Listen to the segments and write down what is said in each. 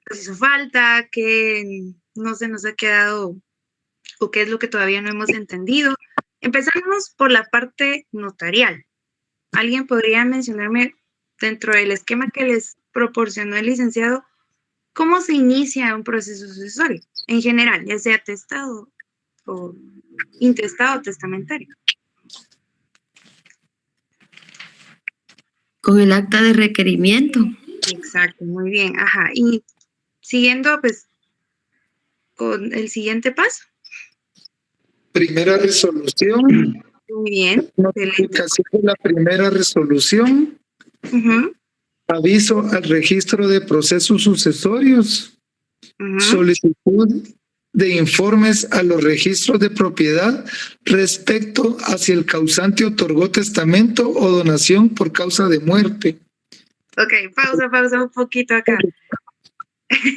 nos hizo falta, qué no se nos ha quedado o qué es lo que todavía no hemos entendido. Empezamos por la parte notarial. ¿Alguien podría mencionarme dentro del esquema que les proporcionó el licenciado cómo se inicia un proceso sucesorio en general, ya sea testado o intestado o testamentario? Con el acta de requerimiento. Exacto, muy bien, ajá. Y siguiendo, pues, con el siguiente paso. Primera resolución. Muy bien, excelente. Notificación de la primera resolución. Ujú, Aviso al registro de procesos sucesorios. ujú. Solicitud de informes a los registros de propiedad respecto a si el causante otorgó testamento o donación por causa de muerte. Ok, pausa un poquito acá.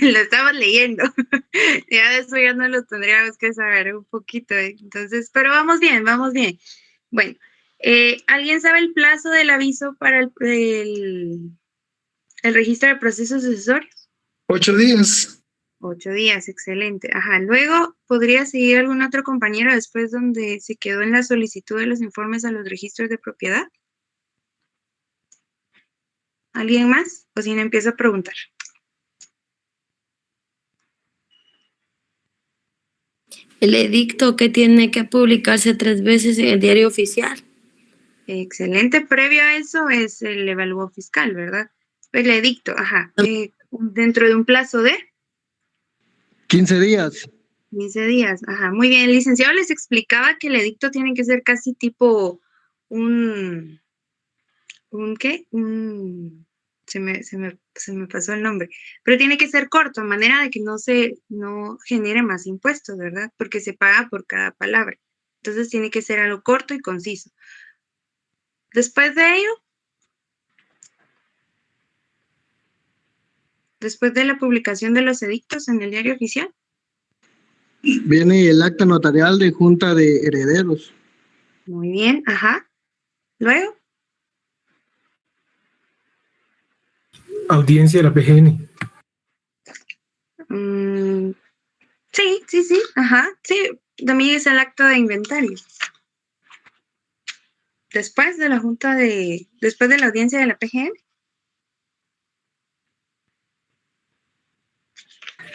Lo estamos leyendo. Ya eso ya no lo tendríamos que saber un poquito. Entonces, pero vamos bien, vamos bien. Bueno, ¿alguien sabe el plazo del aviso para el registro de procesos sucesorios? 8 días. 8 días, excelente. Ajá, luego podría seguir algún otro compañero después donde se quedó en la solicitud de los informes a los registros de propiedad. ¿Alguien más? O si no, empiezo a preguntar. El edicto que tiene que publicarse 3 veces en el diario oficial. Excelente. Previo a eso es el evalúo fiscal, ¿verdad? El edicto, ajá. Dentro de un plazo de 15 días. 15 días, ajá. Muy bien. El licenciado les explicaba que el edicto tiene que ser casi tipo un ¿qué? Se me pasó el nombre. Pero tiene que ser corto, a manera de que no genere más impuestos, ¿verdad? Porque se paga por cada palabra. Entonces tiene que ser algo corto y conciso. Después de ello, después de la publicación de los edictos en el diario oficial. Viene el acta notarial de junta de herederos. Muy bien, ajá. Luego, Audiencia de la PGN. sí, ajá. Sí, también es el acto de inventario. Después de la audiencia de la PGN.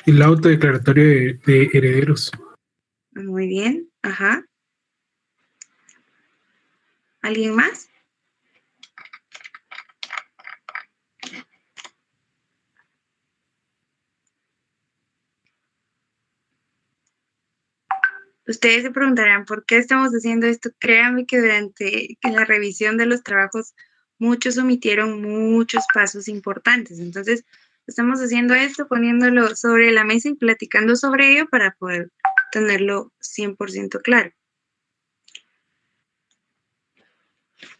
El auto declaratorio de herederos. Muy bien, ajá. ¿Alguien más? Ustedes se preguntarán por qué estamos haciendo esto. Créanme que durante la revisión de los trabajos muchos omitieron muchos pasos importantes. Entonces, estamos haciendo esto, poniéndolo sobre la mesa y platicando sobre ello para poder tenerlo 100% claro.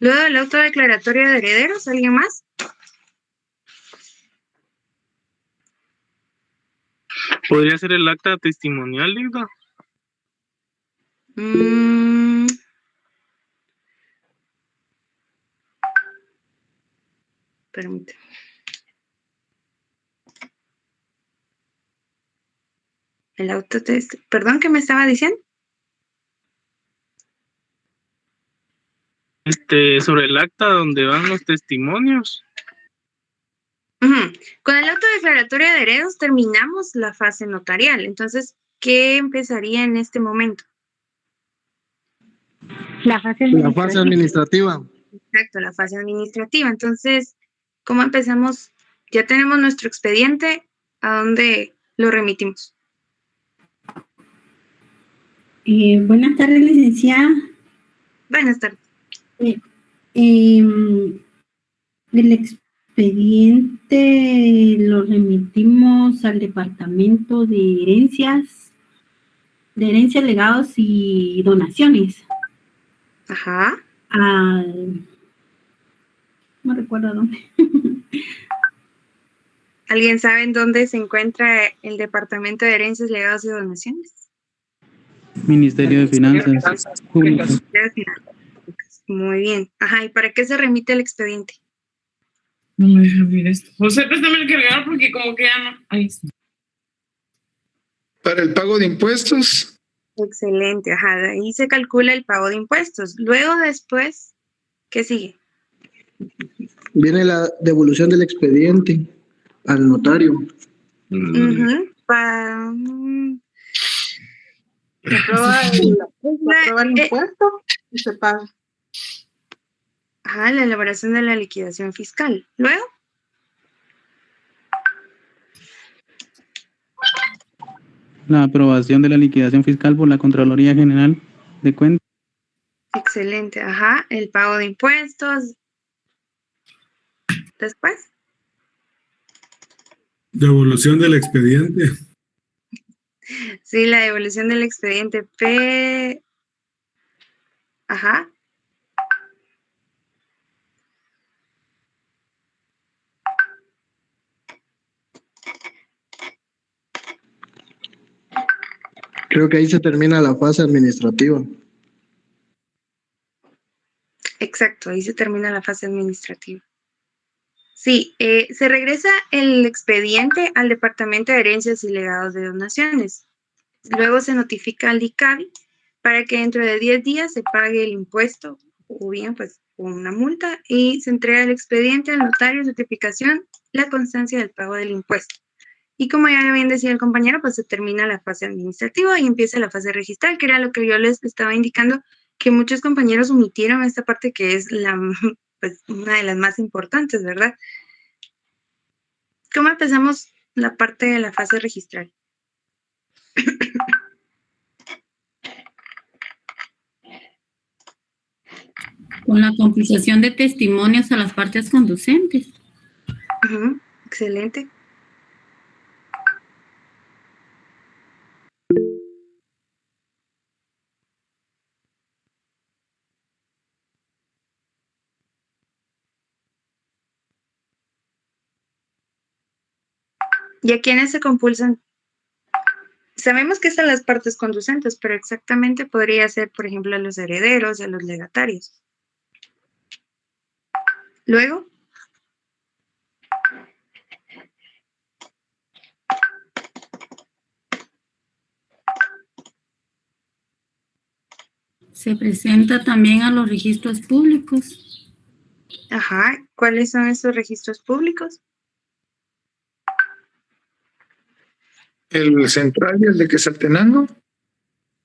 Luego del auto declaratorio de herederos, ¿alguien más? ¿Podría ser el acta testimonial, Linda? Permíteme. El autotest. Perdón, ¿qué me estaba diciendo? Sobre el acta donde van los testimonios. Con el auto declaratorio de herederos terminamos la fase notarial. Entonces, ¿qué empezaría en este momento? La fase administrativa. Exacto, la fase administrativa. Entonces, ¿cómo empezamos? Ya tenemos nuestro expediente, ¿a dónde lo remitimos? Buenas tardes, licenciada. Buenas tardes. El expediente lo remitimos al departamento de herencias, legados y donaciones. Ajá. No recuerdo dónde. ¿Alguien sabe en dónde se encuentra el departamento de herencias, legados y donaciones? Ministerio de Finanzas Públicas. Muy bien. Ajá, ¿y para qué se remite el expediente? No me deja abrir esto. José, préstame el cargador porque como que ya no. Ahí está. Para el pago de impuestos, Excelente, ajá, de ahí se calcula el pago de impuestos. Luego después, ¿qué sigue? Viene la devolución del expediente al notario. Ujú, Se aprueba el impuesto y se paga. ajá, la elaboración de la liquidación fiscal. Luego, La aprobación de la liquidación fiscal por la Contraloría General de Cuentas. excelente, ajá, el pago de impuestos. Después, Devolución del expediente. sí, la devolución del expediente P. Ajá, Creo que ahí se termina la fase administrativa. exacto, ahí se termina la fase administrativa. Sí, se regresa el expediente al Departamento de Herencias y Legados de Donaciones. Luego se notifica al DICABI para que dentro de 10 días se pague el impuesto o bien pues con una multa y se entrega el expediente al notario, certificación, la constancia del pago del impuesto. Y como ya bien decía el compañero, pues se termina la fase administrativa y empieza la fase registral, que era lo que yo les estaba indicando, que muchos compañeros omitieron esta parte que es pues, una de las más importantes, ¿verdad? ¿Cómo empezamos la parte de la fase registral? Con la compilación de testimonios a las partes conducentes. Ujú, excelente. ¿Y a quiénes se compulsan? Sabemos que están las partes conducentes, pero exactamente podría ser, por ejemplo, a los herederos y a los legatarios. Luego, Se presenta también a los registros públicos. ajá, ¿cuáles son esos registros públicos? el central y el de Quetzaltenango,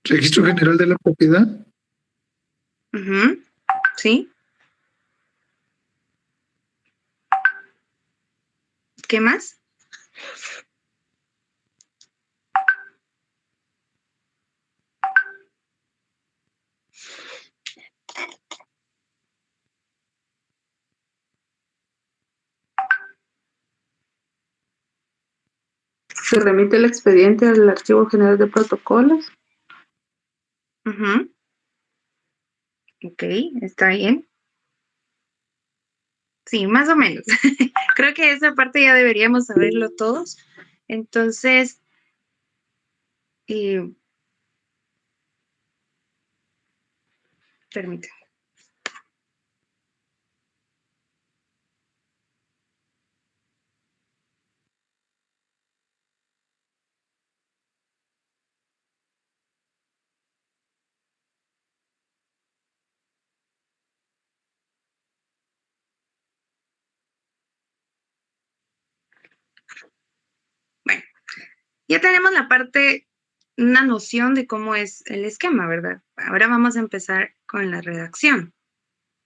Registro General de la Propiedad, Ujú, ¿sí? ¿Qué más? Se remite el expediente al Archivo General de Protocolos. Ujú, ok, está bien. Sí, más o menos. Creo que esa parte ya deberíamos saberlo todos. Entonces, eh, permítame. Bueno, ya tenemos la parte, una noción de cómo es el esquema, ¿verdad? Ahora vamos a empezar con la redacción.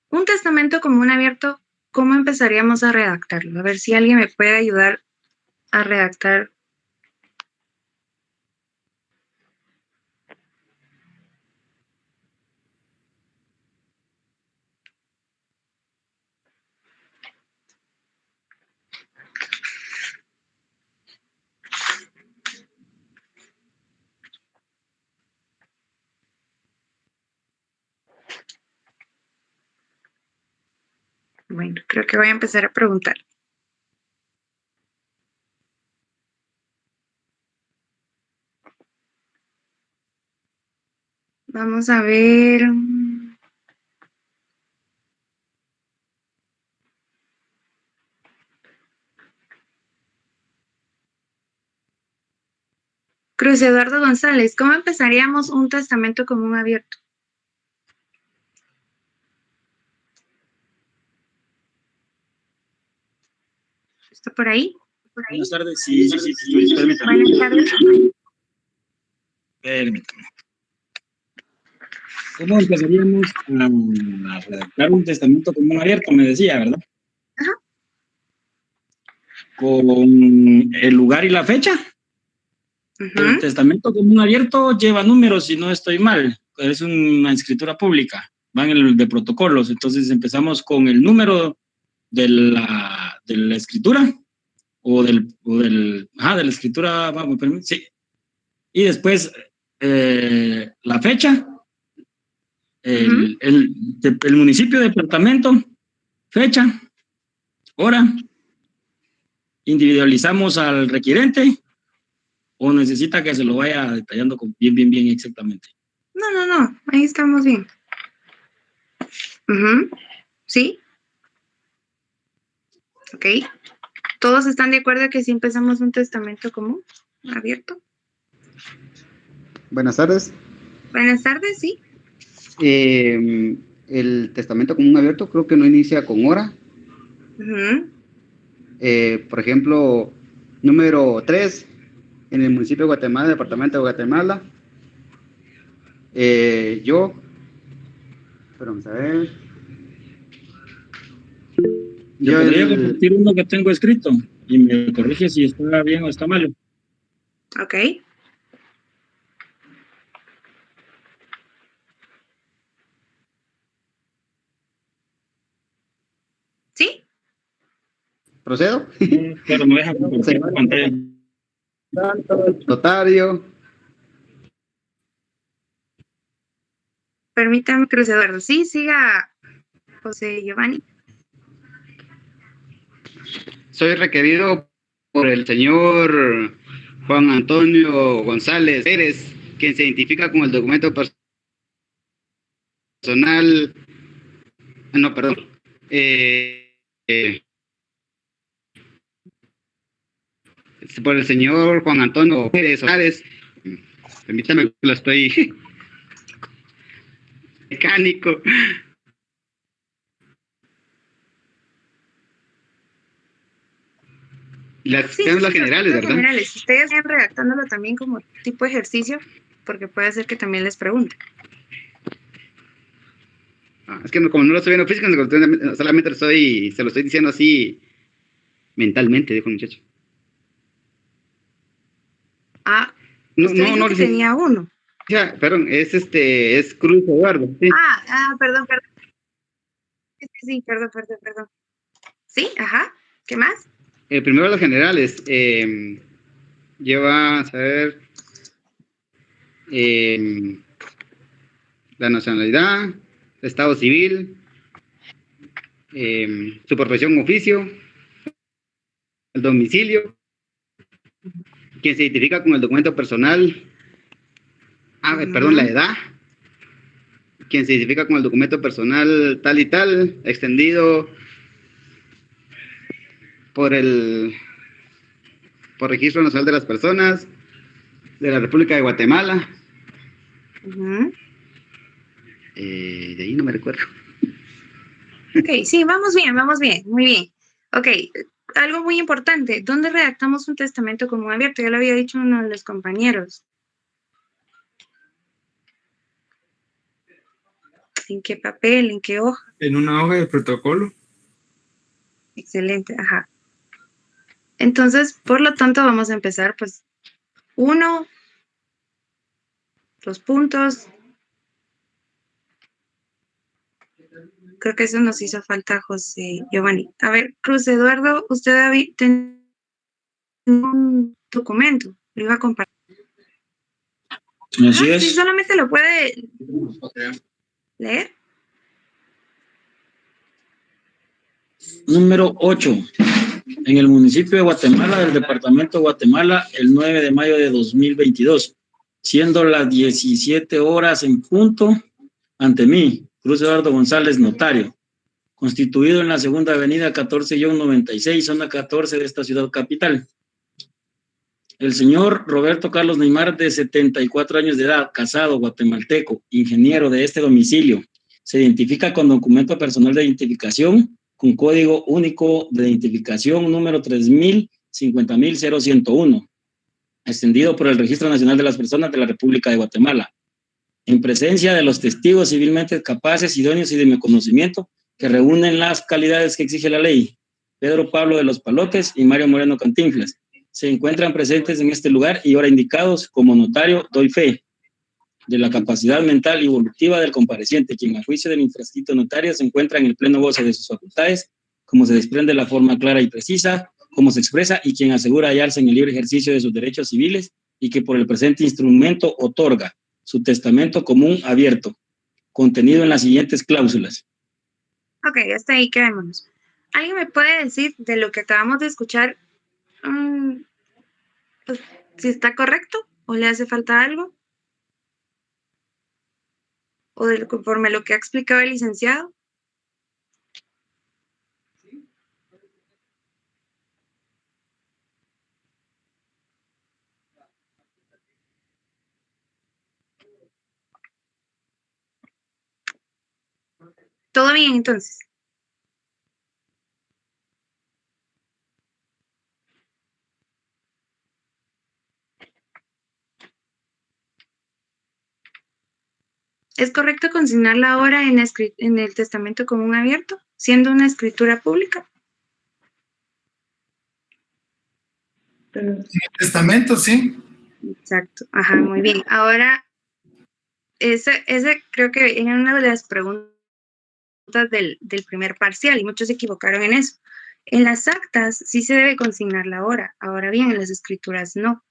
Un testamento común abierto, ¿cómo empezaríamos a redactarlo? A ver si alguien me puede ayudar a redactar. Bueno, creo que voy a empezar a preguntar. Vamos a ver. Cruz Eduardo González, ¿cómo empezaríamos un testamento común abierto? ¿Está por ahí? Buenas tardes, sí, permítame. Buenas tardes. Permítame. ¿Cómo empezaríamos a redactar un testamento común abierto? Me decía, ¿verdad? Ajá. Con el lugar y la fecha. El testamento común abierto lleva números, si no estoy mal. Es una escritura pública. Van en el de protocolos. Entonces empezamos con el número de la escritura de la escritura, vamos, sí. Y después la fecha, el municipio, departamento, fecha, hora. Individualizamos al requirente o necesita que se lo vaya detallando bien exactamente. No, ahí estamos bien. ¿Sí? Ok. ¿Todos están de acuerdo que si empezamos un testamento común abierto? Buenas tardes. Buenas tardes, sí. El testamento común abierto creo que no inicia con hora. Por ejemplo, número 3, en el municipio de Guatemala, departamento de Guatemala. Vamos a ver. Yo podría compartir uno que tengo escrito y me corrige si está bien o está mal. Ok. ¿Sí? ¿Procedo? Pero me deja compartir la pantalla. Notario. Permítame, Cruz Eduardo. Sí, siga, José Giovanni. Soy requerido por el señor Juan Antonio González Pérez, quien se identifica con el documento personal. No, perdón. Por el señor Juan Antonio Pérez González. Permítame que lo estoy mecánico. Las generales, ¿verdad? Generales. Ustedes están redactándolo también como tipo ejercicio, porque puede ser que también les pregunten. Es que como no lo estoy viendo físico, solamente se lo estoy diciendo así mentalmente, dijo el muchacho. No tenía uno. Ya, perdón, es Cruz Eduardo. ¿Sí? Perdón. Sí, perdón. Sí, ajá. ¿Qué más? Primero los generales. Lleva, a ver, la nacionalidad, estado civil, su profesión, oficio, el domicilio, quien se identifica con el documento personal, la edad, quien se identifica con el documento personal tal y tal, extendido por Registro Nacional de las Personas de la República de Guatemala. De ahí no me recuerdo. Ok, sí, vamos bien, muy bien. Ok, algo muy importante, ¿dónde redactamos un testamento común abierto? Ya lo había dicho uno de los compañeros. ¿En qué papel? ¿En qué hoja? En una hoja de protocolo. Excelente, ajá. Entonces, por lo tanto, vamos a empezar, pues, 1, 2 puntos. Creo que eso nos hizo falta, José Giovanni. A ver, Cruz Eduardo, usted tiene un documento, lo iba a compartir. Así es. Sí, solamente lo puede leer. Número 8. En el municipio de Guatemala, del departamento de Guatemala, el 9 de mayo de 2022, siendo las 17 horas en punto, ante mí, Cruz Eduardo González, notario, constituido en la segunda avenida 14-96, zona 14 de esta ciudad capital. El señor Roberto Carlos Neymar, de 74 años de edad, casado, guatemalteco, ingeniero de este domicilio, se identifica con documento personal de identificación con código único de identificación número 3050.0101, extendido por el Registro Nacional de las Personas de la República de Guatemala, en presencia de los testigos civilmente capaces, idóneos y de conocimiento que reúnen las calidades que exige la ley, Pedro Pablo de los Palotes y Mario Moreno Cantinflas, se encuentran presentes en este lugar y ahora indicados como notario doy fe de la capacidad mental y evolutiva del compareciente, quien a juicio del infrascrito notario se encuentra en el pleno goce de sus facultades, como se desprende de la forma clara y precisa, como se expresa, y quien asegura hallarse en el libre ejercicio de sus derechos civiles y que por el presente instrumento otorga su testamento común abierto, contenido en las siguientes cláusulas. Ok, hasta ahí quedémonos. ¿Alguien me puede decir de lo que acabamos de escuchar pues, si está correcto o le hace falta algo? ¿O conforme lo que ha explicado el licenciado? ¿Todo bien entonces? ¿Es correcto consignarla ahora en el testamento común abierto, siendo una escritura pública? El testamento, sí. Exacto, ajá, muy bien. Ahora, ese creo que era una de las preguntas del primer parcial y muchos se equivocaron en eso. En las actas sí se debe consignar la hora, ahora bien, en las escrituras no.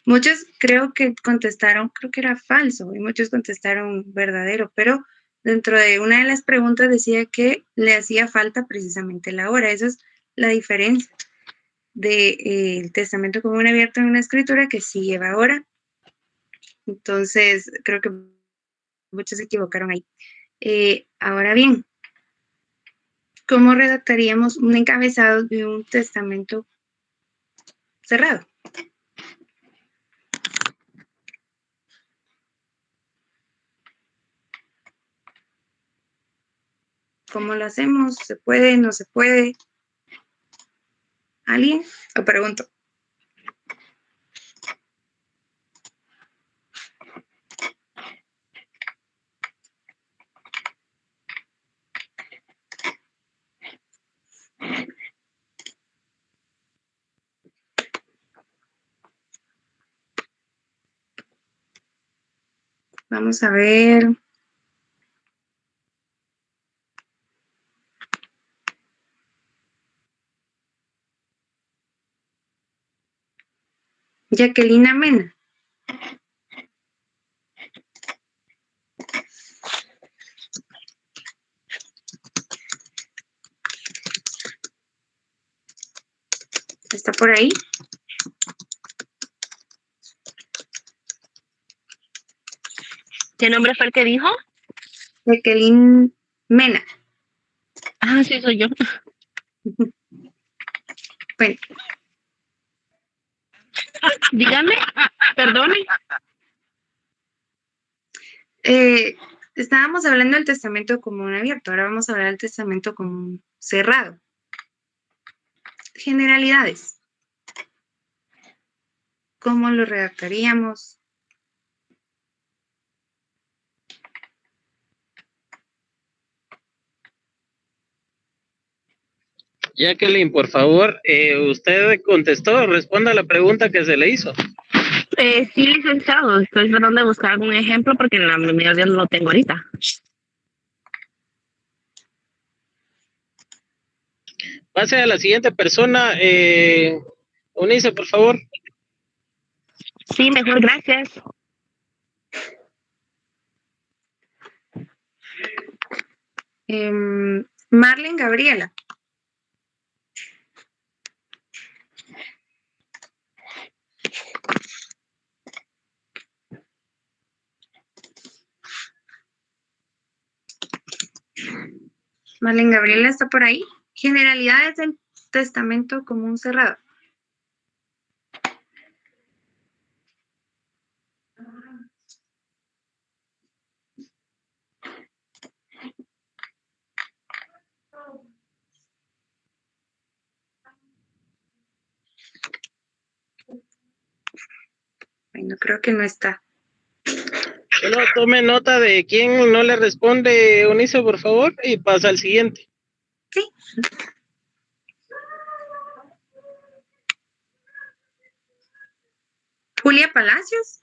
Muchos creo que contestaron, creo que era falso, y muchos contestaron verdadero, pero dentro de una de las preguntas decía que le hacía falta precisamente la hora. Esa es la diferencia del testamento común abierto en una escritura que sí lleva hora. Entonces, creo que muchos se equivocaron ahí. Ahora bien, ¿cómo redactaríamos un encabezado de un testamento cerrado? ¿Cómo lo hacemos? ¿Se puede? ¿No se puede? ¿Alguien? O pregunto. Vamos a ver. Jacqueline Mena. ¿Está por ahí? ¿Qué nombre fue el que dijo? Jacqueline Mena. Ah, sí, soy yo. Bueno. Dígame, perdone. Estábamos hablando del testamento común abierto, ahora vamos a hablar del testamento común cerrado. Generalidades. ¿Cómo lo redactaríamos? Jacqueline, por favor, usted contestó, responda a la pregunta que se le hizo. Sí, licenciado, estoy tratando de buscar algún ejemplo porque en la memoria no lo tengo ahorita. Pase a la siguiente persona, Unice, por favor. Sí, mejor, gracias. Marlene Gabriela. Marlene Gabriela está por ahí. Generalidades del testamento común cerrado. Bueno, creo que no está. Bueno, tome nota de quién no le responde, Eunice, por favor, y pasa al siguiente. Sí. Julia Palacios.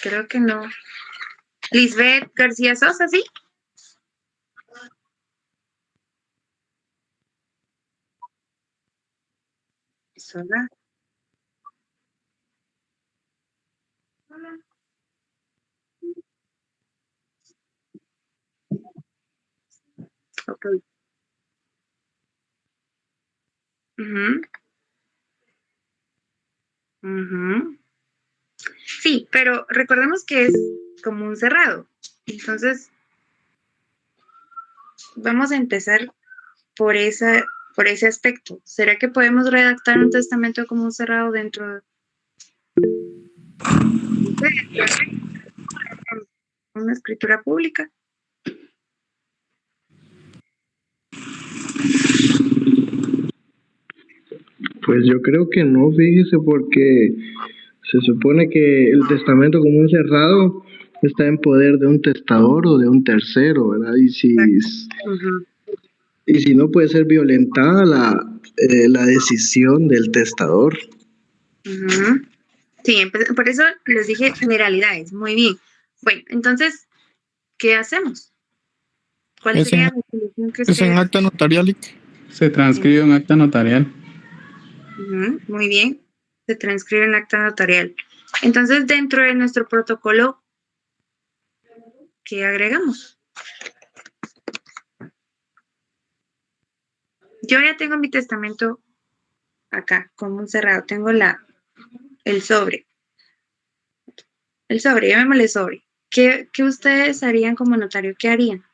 Creo que no. Lisbeth García Sosa, ¿sí? Sola. Ok. Sí, pero recordemos que es como un cerrado. Entonces, vamos a empezar por ese aspecto. ¿Será que podemos redactar un testamento como un cerrado dentro de una escritura pública? Pues yo creo que no, fíjese, porque se supone que el testamento común cerrado está en poder de un testador o de un tercero, ¿verdad? Y si no puede ser violentada la decisión del testador. Sí, por eso les dije generalidades. Muy bien. Bueno, entonces, ¿qué hacemos? ¿Cuál sería la solución que ustedes? Es en acta notarial. Se transcribe un acta notarial. Muy bien. Se transcribe en acta notarial. Entonces, dentro de nuestro protocolo, ¿qué agregamos? Yo ya tengo mi testamento acá, como un cerrado. Tengo el sobre. El sobre, llamémosle sobre. ¿Qué ustedes harían como notario? ¿Qué harían?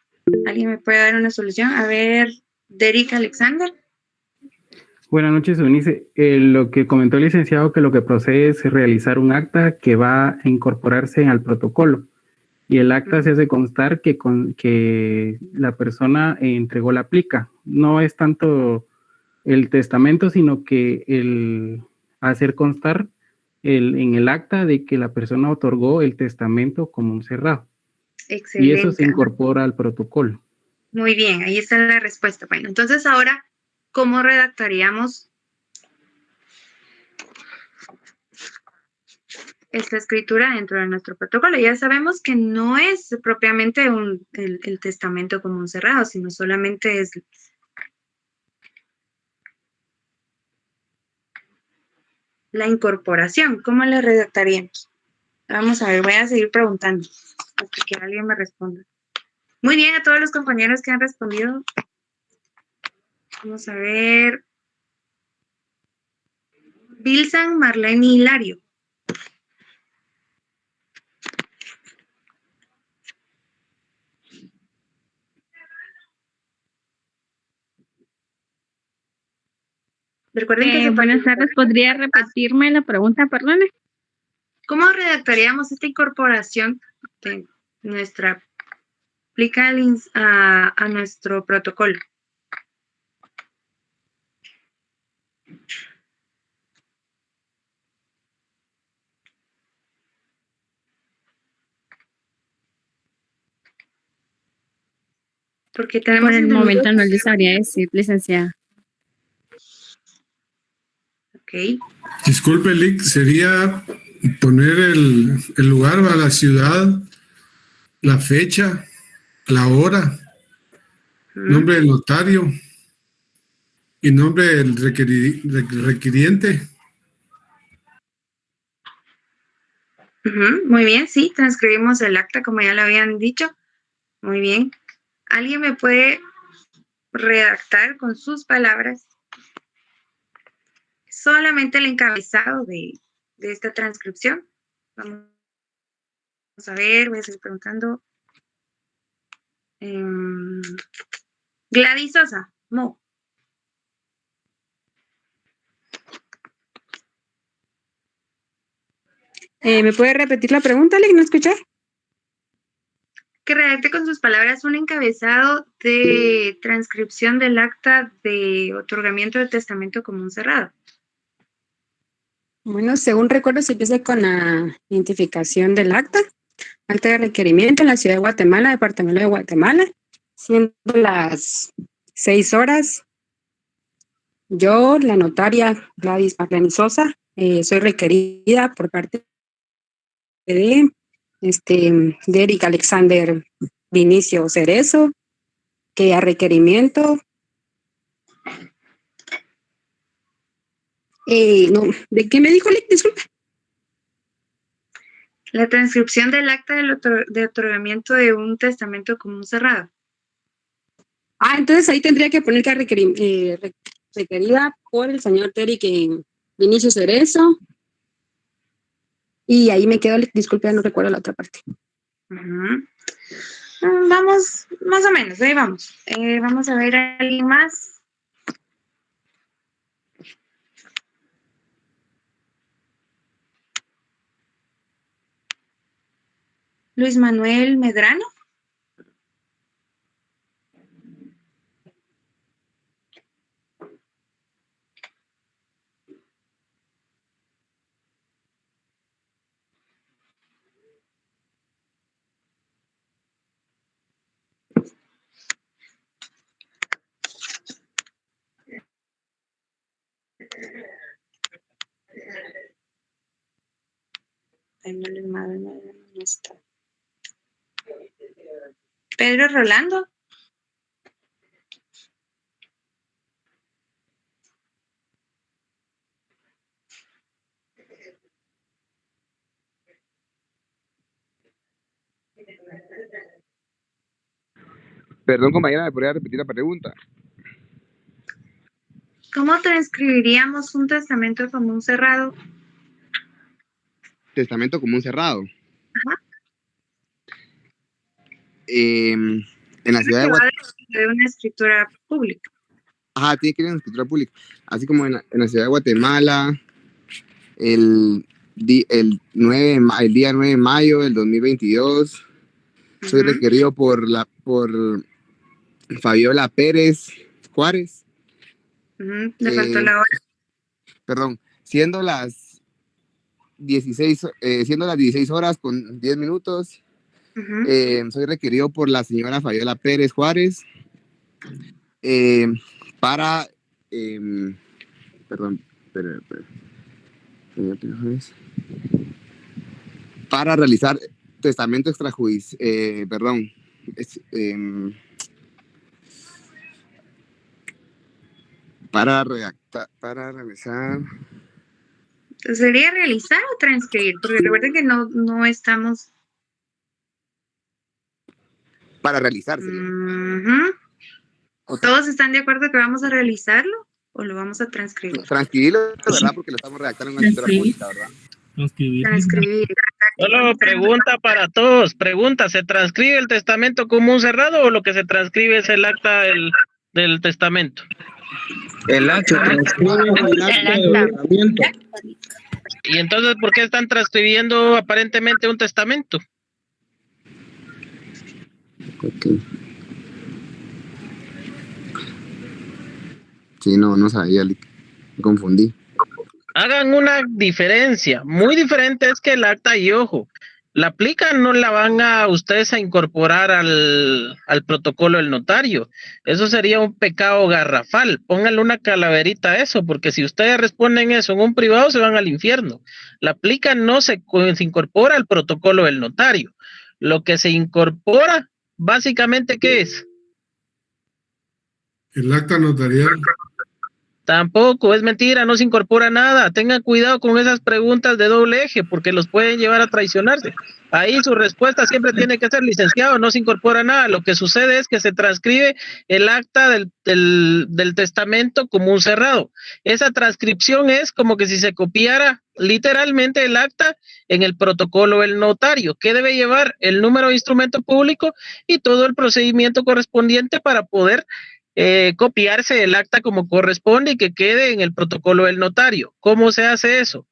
¿Alguien me puede dar una solución? A ver, Derek Alexander. Buenas noches, Eunice. Lo que comentó el licenciado, que lo que procede es realizar un acta que va a incorporarse al protocolo. Y el acta se hace constar que la persona entregó la plica. No es tanto el testamento, sino que el hacer constar en el acta de que la persona otorgó el testamento como un cerrado. Excelente. Y eso se incorpora al protocolo. Muy bien, ahí está la respuesta. Bueno, entonces ahora, ¿cómo redactaríamos esta escritura dentro de nuestro protocolo? Ya sabemos que no es propiamente el testamento como un cerrado, sino solamente es la incorporación. ¿Cómo la redactaríamos? Vamos a ver, voy a seguir preguntando hasta que alguien me responda. Muy bien, a todos los compañeros que han respondido. Vamos a ver. Bilsan Marlene Hilario. Recuerden que buenas tardes, ¿podría repetirme la pregunta, perdone? ¿Cómo redactaríamos esta incorporación de nuestra plica a nuestro protocolo? Porque tenemos Por el momento no les sabría decir, licenciada. Ok. Disculpe, Lick, sería poner el lugar, a la ciudad, la fecha, la hora, nombre del notario y nombre del requiriente. Muy bien, sí, transcribimos el acta como ya lo habían dicho. Muy bien. ¿Alguien me puede redactar con sus palabras solamente el encabezado de esta transcripción? Vamos a ver, voy a seguir preguntando. Gladys Sosa, Mo. ¿Me puede repetir la pregunta, Lick? ¿No escuché? Que redacte con sus palabras un encabezado de transcripción del acta de otorgamiento del testamento común cerrado. Bueno, según recuerdo, se empieza con la identificación del acta. Acta de requerimiento en la ciudad de Guatemala, departamento de Guatemala, siendo las 6 horas. Yo, la notaria Gladys Marlene Sosa, soy requerida por parte de Eric Alexander Vinicio Cerezo, que a requerimiento. No, ¿de qué me dijo, Lick? Disculpe. La transcripción del acta de otorgamiento de un testamento común cerrado. Entonces ahí tendría que poner que requerida por el señor Eric Vinicio Cerezo. Y ahí me quedo, disculpe, no recuerdo la otra parte. Vamos, más o menos, ahí vamos. Vamos a ver a alguien más. Luis Manuel Medrano. No está. Pedro Rolando. Perdón, compañera, ¿me podría repetir la pregunta? ¿Cómo transcribiríamos un testamento común cerrado? Testamento común cerrado. Ajá. En la ciudad de Guatemala. De una escritura pública. Ajá, tiene que ir en la escritura pública. Así como en la ciudad de Guatemala, el día 9 de mayo del 2022, soy requerido por Fabiola Pérez Juárez. Le faltó la hora. Perdón, siendo las 16 horas con 10 minutos, soy requerido por la señora Fabiola Pérez Juárez para para realizar testamento extrajudicial, para realizar. ¿Sería realizar o transcribir? Porque recuerden que no estamos. Para realizarse. ¿Todos están de acuerdo que vamos a realizarlo o lo vamos a transcribir? Transcribirlo, ¿verdad? Porque lo estamos redactando en una escritura pública, ¿verdad? Transcribir. Solo pregunta para todos. Pregunta, ¿se transcribe el testamento común cerrado o lo que se transcribe es el acta del testamento? El acta transcribe el acta de otorgamiento. ¿Y entonces por qué están transcribiendo aparentemente un testamento? Okay. Sí, no sabía, me confundí. Hagan una diferencia, muy diferente es que el acta, y ojo, la aplican, no la van a ustedes a incorporar al protocolo del notario. Eso sería un pecado garrafal. Pónganle una calaverita a eso, porque si ustedes responden eso en un privado, se van al infierno. La aplican no se incorpora al protocolo del notario. Lo que se incorpora, básicamente, ¿qué es? El acta notarial. Tampoco, es mentira, no se incorpora nada. Tengan cuidado con esas preguntas de doble eje, porque los pueden llevar a traicionarse. Ahí su respuesta siempre tiene que ser: licenciado, no se incorpora nada. Lo que sucede es que se transcribe el acta del testamento común cerrado. Esa transcripción es como que si se copiara literalmente el acta en el protocolo del notario, que debe llevar el número de instrumento público y todo el procedimiento correspondiente para poder copiarse el acta como corresponde y que quede en el protocolo del notario. ¿Cómo se hace eso?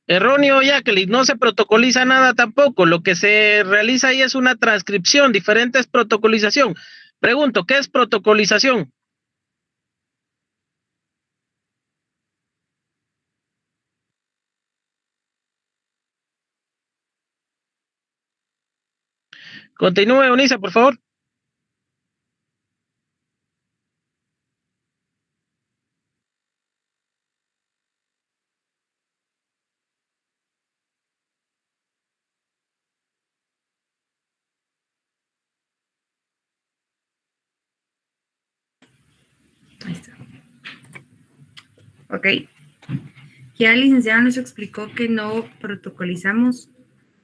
Erróneo, Jacqueline, no se protocoliza nada tampoco. Lo que se realiza ahí es una transcripción, diferente es protocolización. Pregunto, ¿qué es protocolización? Continúe, Eunice, por favor. Ahí está. Ok. Ya el licenciado nos explicó que no protocolizamos,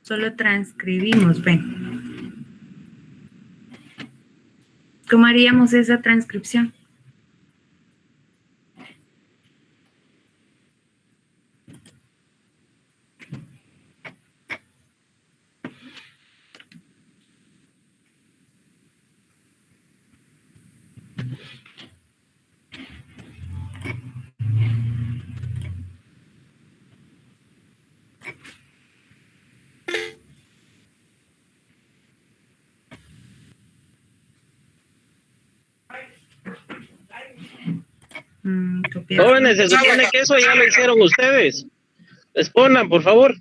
solo transcribimos. Ven. ¿Cómo haríamos esa transcripción? Jóvenes, se supone que eso ya lo hicieron ustedes. Respondan, por favor.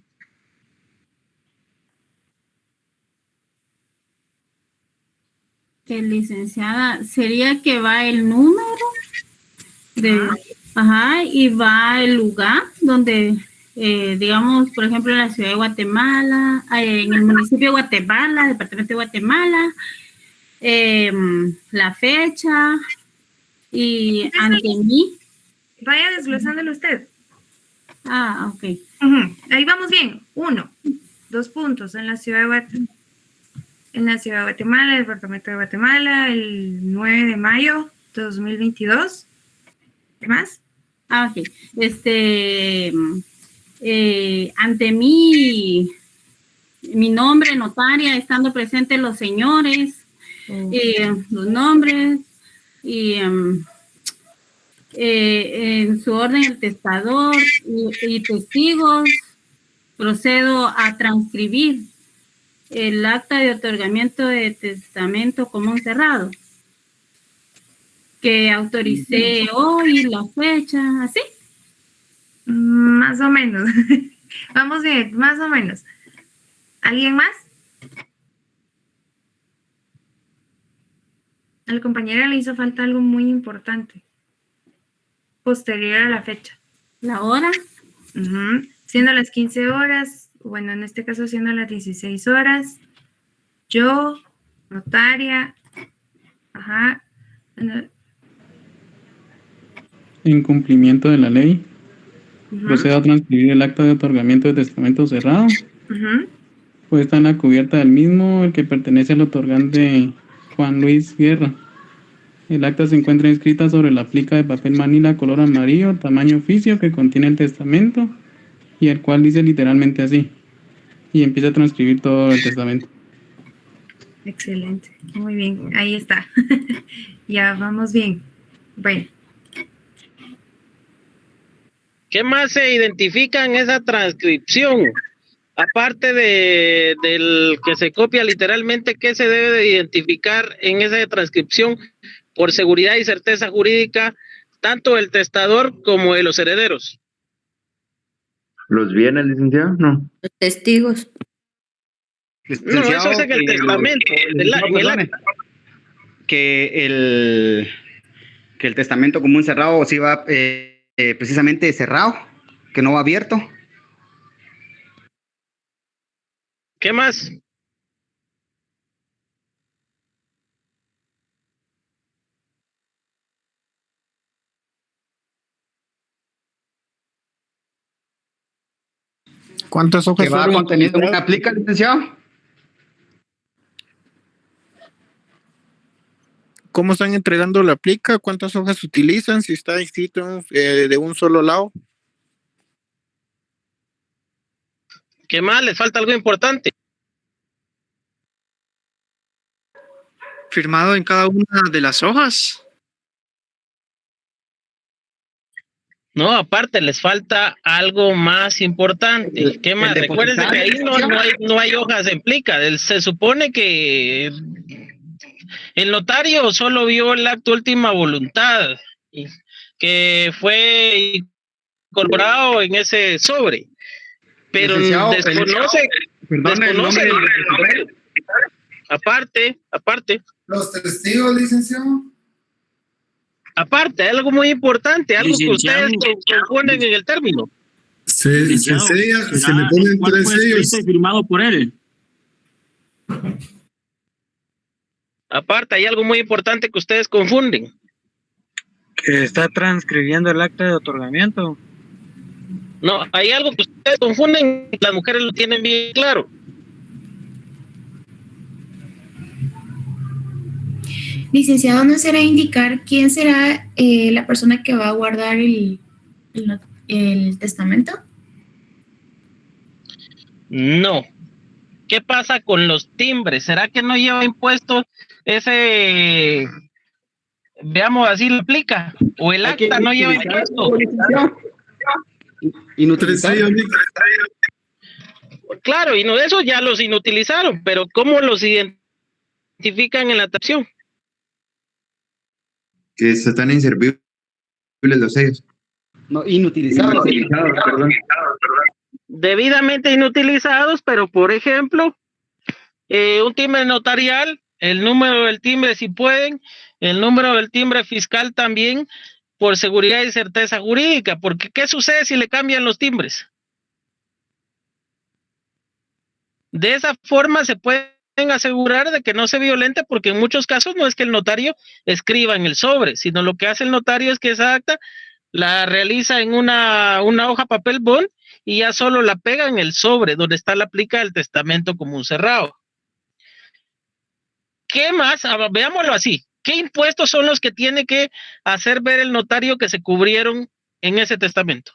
Licenciada, sería que va el número y va el lugar donde, digamos, por ejemplo, en la ciudad de Guatemala, en el municipio de Guatemala, departamento de Guatemala, la fecha y ante mí. Vaya desglosándolo usted. Ok. Ahí vamos bien. 1, 2 puntos en la ciudad de Guatemala. En la ciudad de Guatemala, el departamento de Guatemala, el 9 de mayo de 2022. ¿Qué más? Ok. Ante mí, mi nombre, notaria, estando presentes los señores, los nombres, y en su orden el testador y testigos, procedo a transcribir el acta de otorgamiento de testamento común cerrado que autoricé hoy, la fecha, ¿así? Más o menos. Vamos bien, más o menos. ¿Alguien más? A la compañera le hizo falta algo muy importante. Posterior a la fecha. ¿La hora? Siendo las 15 horas, bueno, en este caso siendo las 16 horas, yo, notaria, En cumplimiento de la ley, procedo a transcribir el acta de otorgamiento de testamento cerrado. Pues está en la cubierta del mismo, el que pertenece al otorgante Juan Luis Guerra. El acta se encuentra inscrita sobre la plica de papel manila color amarillo, tamaño oficio, que contiene el testamento y el cual dice literalmente así. Y empieza a transcribir todo el testamento. Excelente, muy bien, ahí está. Ya vamos bien. Bueno. ¿Qué más se identifica en esa transcripción? Aparte del que se copia literalmente, ¿qué se debe de identificar en esa transcripción por seguridad y certeza jurídica, tanto el testador como de los herederos? ¿Los bienes, licenciado? No. Los testigos. No, eso es en el testamento. En el acta. Que el testamento común cerrado sí va precisamente cerrado, que no va abierto. ¿Qué más? ¿Cuántas hojas va contenido en una plica, licenciado? ¿Cómo están entregando la plica? ¿Cuántas hojas utilizan? Si está escrito de un solo lado. ¿Qué más? ¿Les falta algo importante? ¿Firmado en cada una de las hojas? No, aparte les falta algo más importante. ¿Qué más? Recuerden que ahí no hay hojas en plica. Se supone que el notario solo vio el acto de última voluntad que fue incorporado en ese sobre, pero desconoce el nombre. Aparte. Los testigos, licenciado. Aparte, algo muy importante, algo que ustedes confunden en el término. Se le ponen tres sellos. Firmado por él. Aparte, hay algo muy importante que ustedes confunden. Que está transcribiendo el acta de otorgamiento. No, hay algo que ustedes confunden, las mujeres lo tienen bien claro. Licenciado, ¿no será indicar quién será la persona que va a guardar el testamento? No. ¿Qué pasa con los timbres? ¿Será que no lleva impuestos ese, veamos así lo aplica? ¿O el acta no lleva impuestos? Claro, y no, eso ya los inutilizaron, pero ¿cómo los identifican en la tasación? Que están inservibles los sellos. No, inutilizados. Perdón. Debidamente inutilizados, pero por ejemplo, un timbre notarial, el número del timbre si pueden, el número del timbre fiscal también, por seguridad y certeza jurídica, porque ¿qué sucede si le cambian los timbres? De esa forma se pueden asegurar de que no se violente, porque en muchos casos no es que el notario escriba en el sobre, sino lo que hace el notario es que esa acta la realiza en una hoja papel bond y ya solo la pega en el sobre donde está la plica del testamento común cerrado. ¿Qué más? Veámoslo así. ¿Qué impuestos son los que tiene que hacer ver el notario que se cubrieron en ese testamento?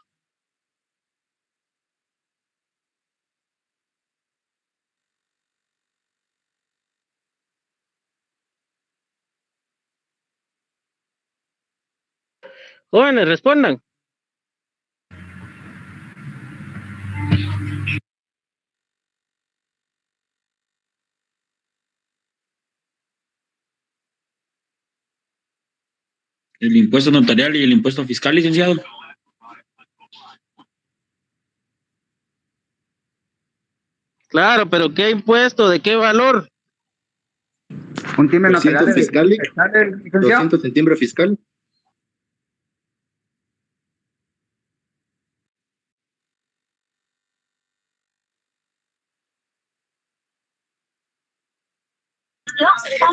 Jóvenes, respondan. El impuesto notarial y el impuesto fiscal, licenciado. Claro, pero ¿qué impuesto? ¿De qué valor? Un timbre notarial fiscal, licenciado. 200 en timbre fiscal.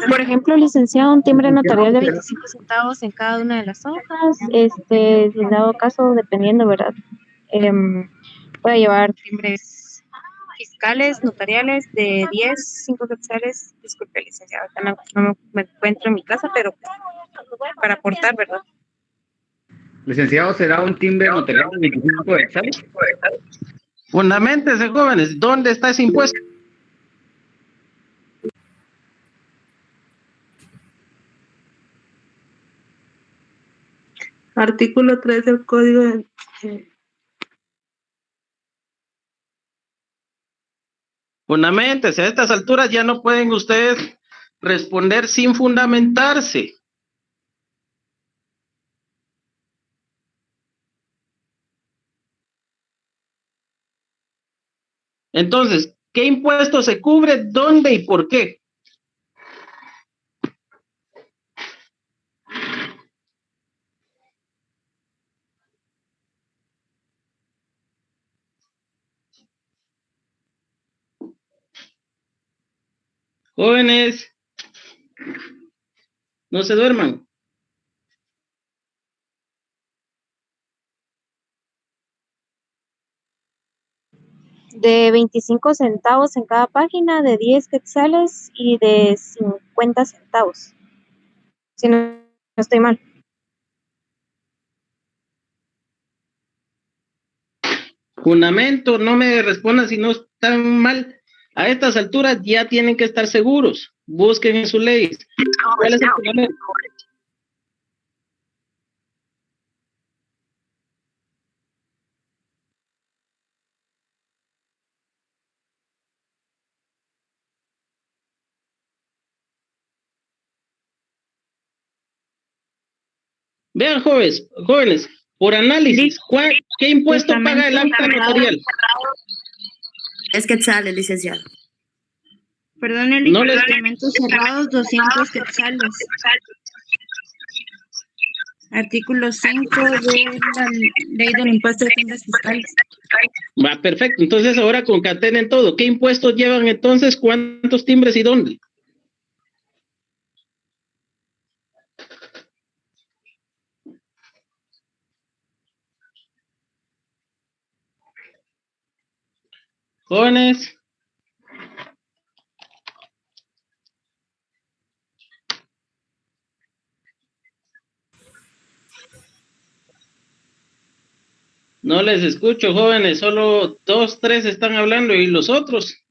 Por ejemplo, licenciado, un timbre notarial de 25 centavos en cada una de las hojas, en dado caso, dependiendo, ¿verdad? Puede llevar timbres fiscales, notariales de 10, 5 quetzales. Disculpe, licenciado, no me encuentro en mi casa, pero para aportar, ¿verdad? Licenciado, ¿será un timbre notarial de 25 quetzales? Fundamentese, jóvenes, ¿dónde está ese impuesto? Artículo 3 del Código de... Fundamentese, a estas alturas ya no pueden ustedes responder sin fundamentarse. Entonces, ¿qué impuesto se cubre, dónde y por qué? Jóvenes, no se duerman. De 25 centavos en cada página, de 10 quetzales y de 50 centavos. Si no estoy mal. Fundamento, no me respondan si no están mal. A estas alturas ya tienen que estar seguros. Busquen en sus leyes. ¿Cuál es el fundamento? Vean, jóvenes, por análisis, ¿qué impuesto paga el acta notarial? Es quetzales, licenciado. Perdón, el testamentos cerrados, 200 quetzales. Artículo 5 de la ley del impuesto de tiendas fiscales. Va, perfecto. Entonces ahora concatenen todo. ¿Qué impuestos llevan entonces? ¿Cuántos timbres y dónde? Jóvenes. No les escucho, jóvenes, solo 2, 3 están hablando y los otros.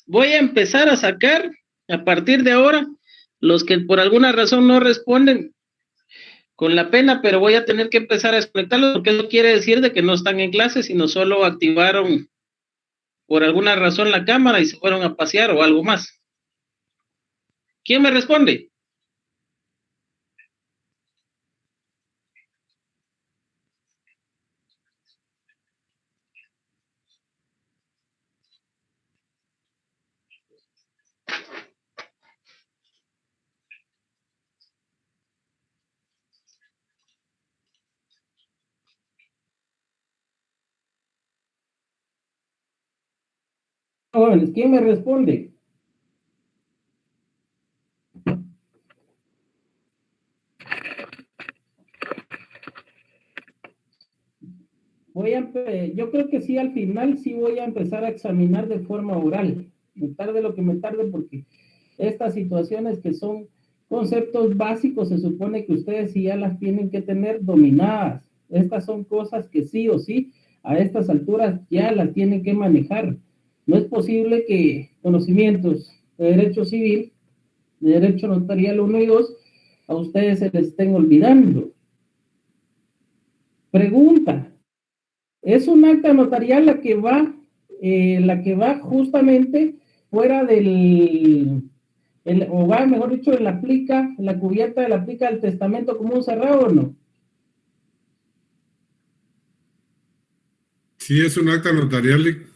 Voy a empezar a sacar, a partir de ahora, los que por alguna razón no responden, con la pena, pero voy a tener que empezar a desconectarlos, porque eso quiere decir de que no están en clase, sino solo activaron por alguna razón la cámara y se fueron a pasear o algo más. ¿Quién me responde? Jóvenes, ¿quién me responde? Yo creo que sí, al final sí voy a empezar a examinar de forma oral. Me tarde lo que me tarde, porque estas situaciones que son conceptos básicos, se supone que ustedes sí ya las tienen que tener dominadas. Estas son cosas que sí o sí, a estas alturas ya las tienen que manejar. No es posible que conocimientos de derecho civil, de derecho notarial 1 y 2, a ustedes se les estén olvidando. Pregunta: ¿es un acta notarial la que va justamente fuera o va, mejor dicho, en la cubierta de la plica del testamento común cerrado o no? Sí, es un acta notarial.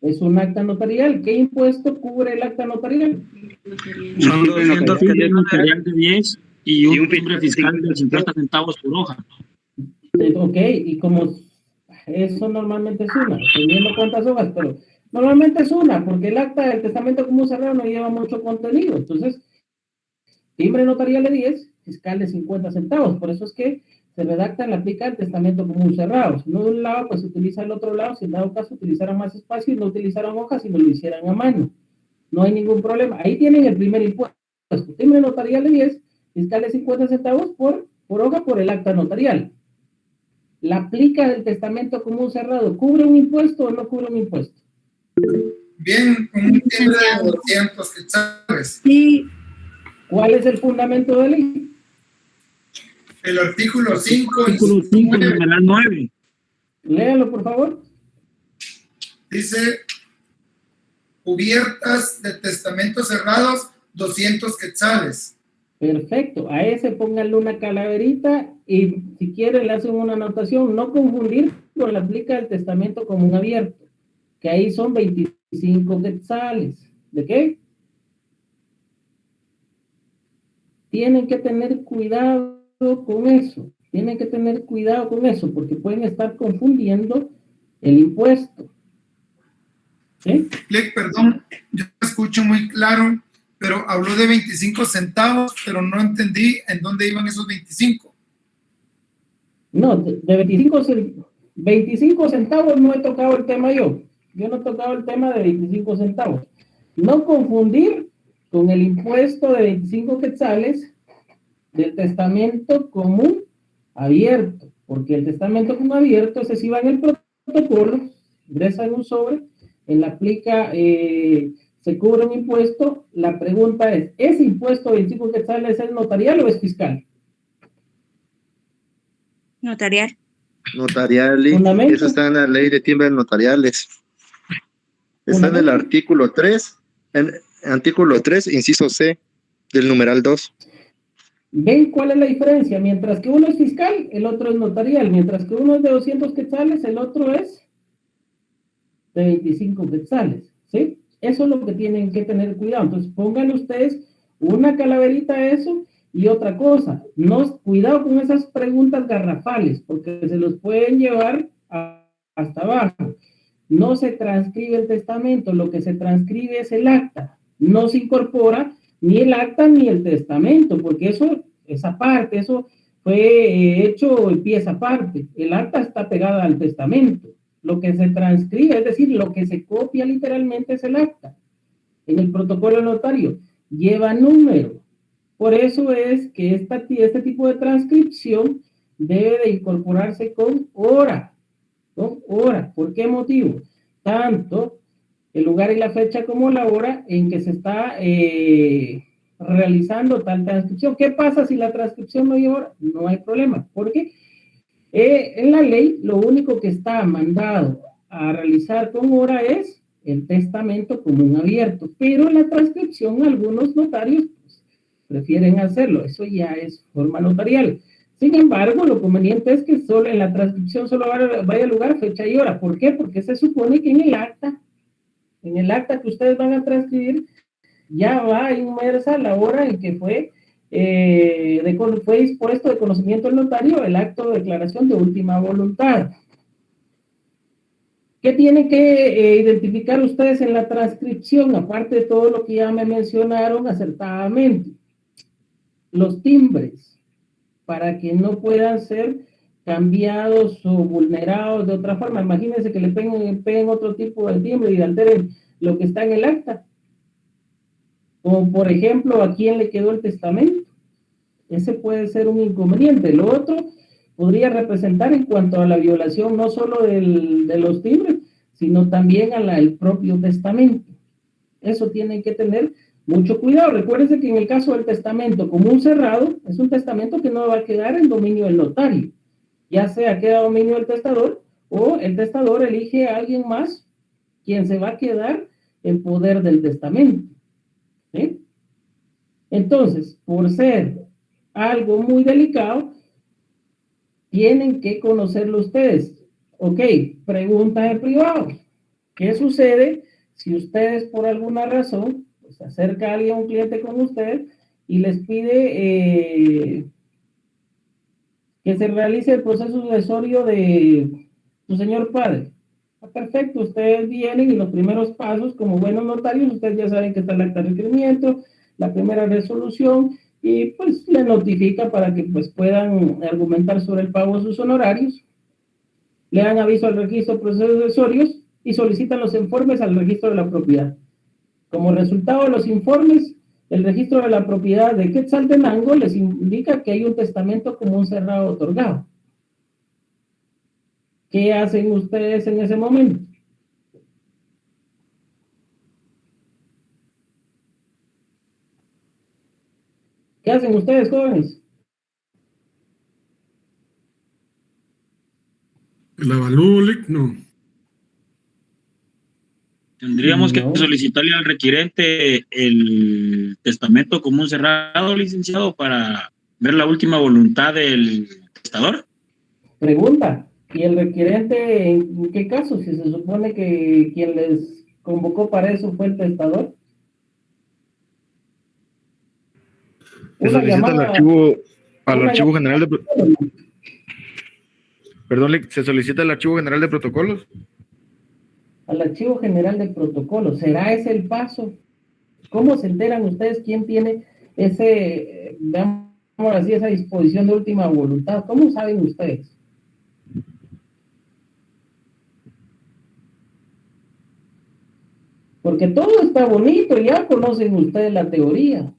Es un acta notarial. ¿Qué impuesto cubre el acta notarial? Son 200 timbre notarial de 10 y un timbre fiscal de 50 centavos por hoja. Ok, y como eso normalmente es una, dependiendo cuántas hojas, pero normalmente es una, porque el acta del testamento común cerrado no lleva mucho contenido. Entonces, timbre notarial de 10, fiscal de 50 centavos. Por eso es que se redacta en la plica del testamento común cerrado. Si no de un lado, pues se utiliza el otro lado. Si en dado caso utilizaran más espacio y no utilizaran hojas, y no lo hicieran a mano. No hay ningún problema. Ahí tienen el primer impuesto. Timbre notarial de 10, fiscal de 50 centavos por hoja por el acta notarial. ¿La plica del testamento común cerrado cubre un impuesto o no cubre un impuesto? Bien, con un timbre de 200 quetzales. Sí. ¿Cuál es el fundamento de ley? El artículo 5. Artículo 5, numeral 9. Léalo, por favor. Dice: cubiertas de testamentos cerrados, 200 quetzales. Perfecto. A ese pónganle una calaverita y si quieren le hacen una anotación. No confundir con la plica del testamento común abierto, que ahí son 25 quetzales. ¿De qué? Tienen que tener cuidado con eso. Tienen que tener cuidado con eso, porque pueden estar confundiendo el impuesto. ¿Sí? Perdón, yo escucho muy claro, pero habló de 25 centavos, pero no entendí en dónde iban esos 25. No, de 25 centavos no he tocado el tema yo. Yo no he tocado el tema de 25 centavos. No confundir con el impuesto de 25 quetzales del testamento común abierto, porque el testamento común abierto, ese sí va en el protocolo, ingresa en un sobre, en la plica se cubre un impuesto. La pregunta es: ¿ese impuesto de 25 quetzales es notarial o es fiscal? Notarial. Notarial, eso está en la ley de timbres notariales. Está en el artículo 3, inciso C. del numeral 2. ¿Ven cuál es la diferencia? Mientras que uno es fiscal, el otro es notarial. Mientras que uno es de 200 quetzales, el otro es de 25 quetzales. ¿Sí? Eso es lo que tienen que tener cuidado. Entonces, pónganle ustedes una calaverita a eso y otra cosa. No, cuidado con esas preguntas garrafales, porque se los pueden llevar hasta abajo. No se transcribe el testamento, lo que se transcribe es el acta. No se incorpora ni el acta ni el testamento, porque esa parte, eso fue hecho en pieza aparte. El acta está pegada al testamento. Lo que se transcribe, es decir, lo que se copia literalmente es el acta. En el protocolo notario lleva número. Por eso es que este tipo de transcripción debe de incorporarse con hora. ¿Con hora? ¿Por qué motivo? Tanto el lugar y la fecha como la hora en que se está realizando tal transcripción. ¿Qué pasa si la transcripción no lleva hora? No hay problema. ¿Por qué? En la ley, lo único que está mandado a realizar con hora es el testamento común abierto, pero en la transcripción algunos notarios pues, prefieren hacerlo. Eso ya es forma notarial. Sin embargo, lo conveniente es que solo en la transcripción solo vaya lugar, fecha y hora. ¿Por qué? Porque se supone que en el acta que ustedes van a transcribir, ya va inmersa la hora en que fue dispuesto de conocimiento del notario el acto de declaración de última voluntad. ¿Qué tienen que identificar ustedes en la transcripción? Aparte de todo lo que ya me mencionaron acertadamente. Los timbres, para que no puedan ser cambiados o vulnerados de otra forma. Imagínense que le peguen otro tipo de timbre y alteren lo que está en el acta. Como por ejemplo, ¿a quién le quedó el testamento? Ese puede ser un inconveniente. Lo otro podría representar en cuanto a la violación no solo de los timbres, sino también al propio testamento. Eso tienen que tener mucho cuidado. Recuérdense que en el caso del testamento común cerrado, es un testamento que no va a quedar en dominio del notario. Ya sea queda dominio del testador o el testador elige a alguien más quien se va a quedar en poder del testamento. ¿Sí? Entonces, por ser algo muy delicado, tienen que conocerlo ustedes. Ok, pregunta en privado. ¿Qué sucede si ustedes por alguna razón se acerca a alguien, un cliente con ustedes y les pide que se realice el proceso sucesorio de su señor padre? Perfecto, ustedes vienen y los primeros pasos, como buenos notarios, ustedes ya saben que está el acta de requerimiento, la primera resolución, y pues le notifica para que pues puedan argumentar sobre el pago de sus honorarios, le dan aviso al registro de procesos sucesorios y solicitan los informes al registro de la propiedad. Como resultado de los informes, el registro de la propiedad de Quetzaltenango les indica que hay un testamento común cerrado otorgado. ¿Qué hacen ustedes en ese momento? ¿Qué hacen ustedes, jóvenes? ¿El avalúo, no? Tendríamos que solicitarle al requirente el testamento común cerrado, licenciado, para ver la última voluntad del testador. Pregunta. ¿Y el requirente en qué caso? Si se supone que quien les convocó para eso fue el testador. Se solicita al archivo general de... Perdón, ¿se solicita el archivo general de protocolos? Al archivo general de protocolos. ¿Será ese el paso? ¿Cómo se enteran ustedes quién tiene ese, digamos así, esa disposición de última voluntad? ¿Cómo saben ustedes? Porque todo está bonito, ya conocen ustedes la teoría.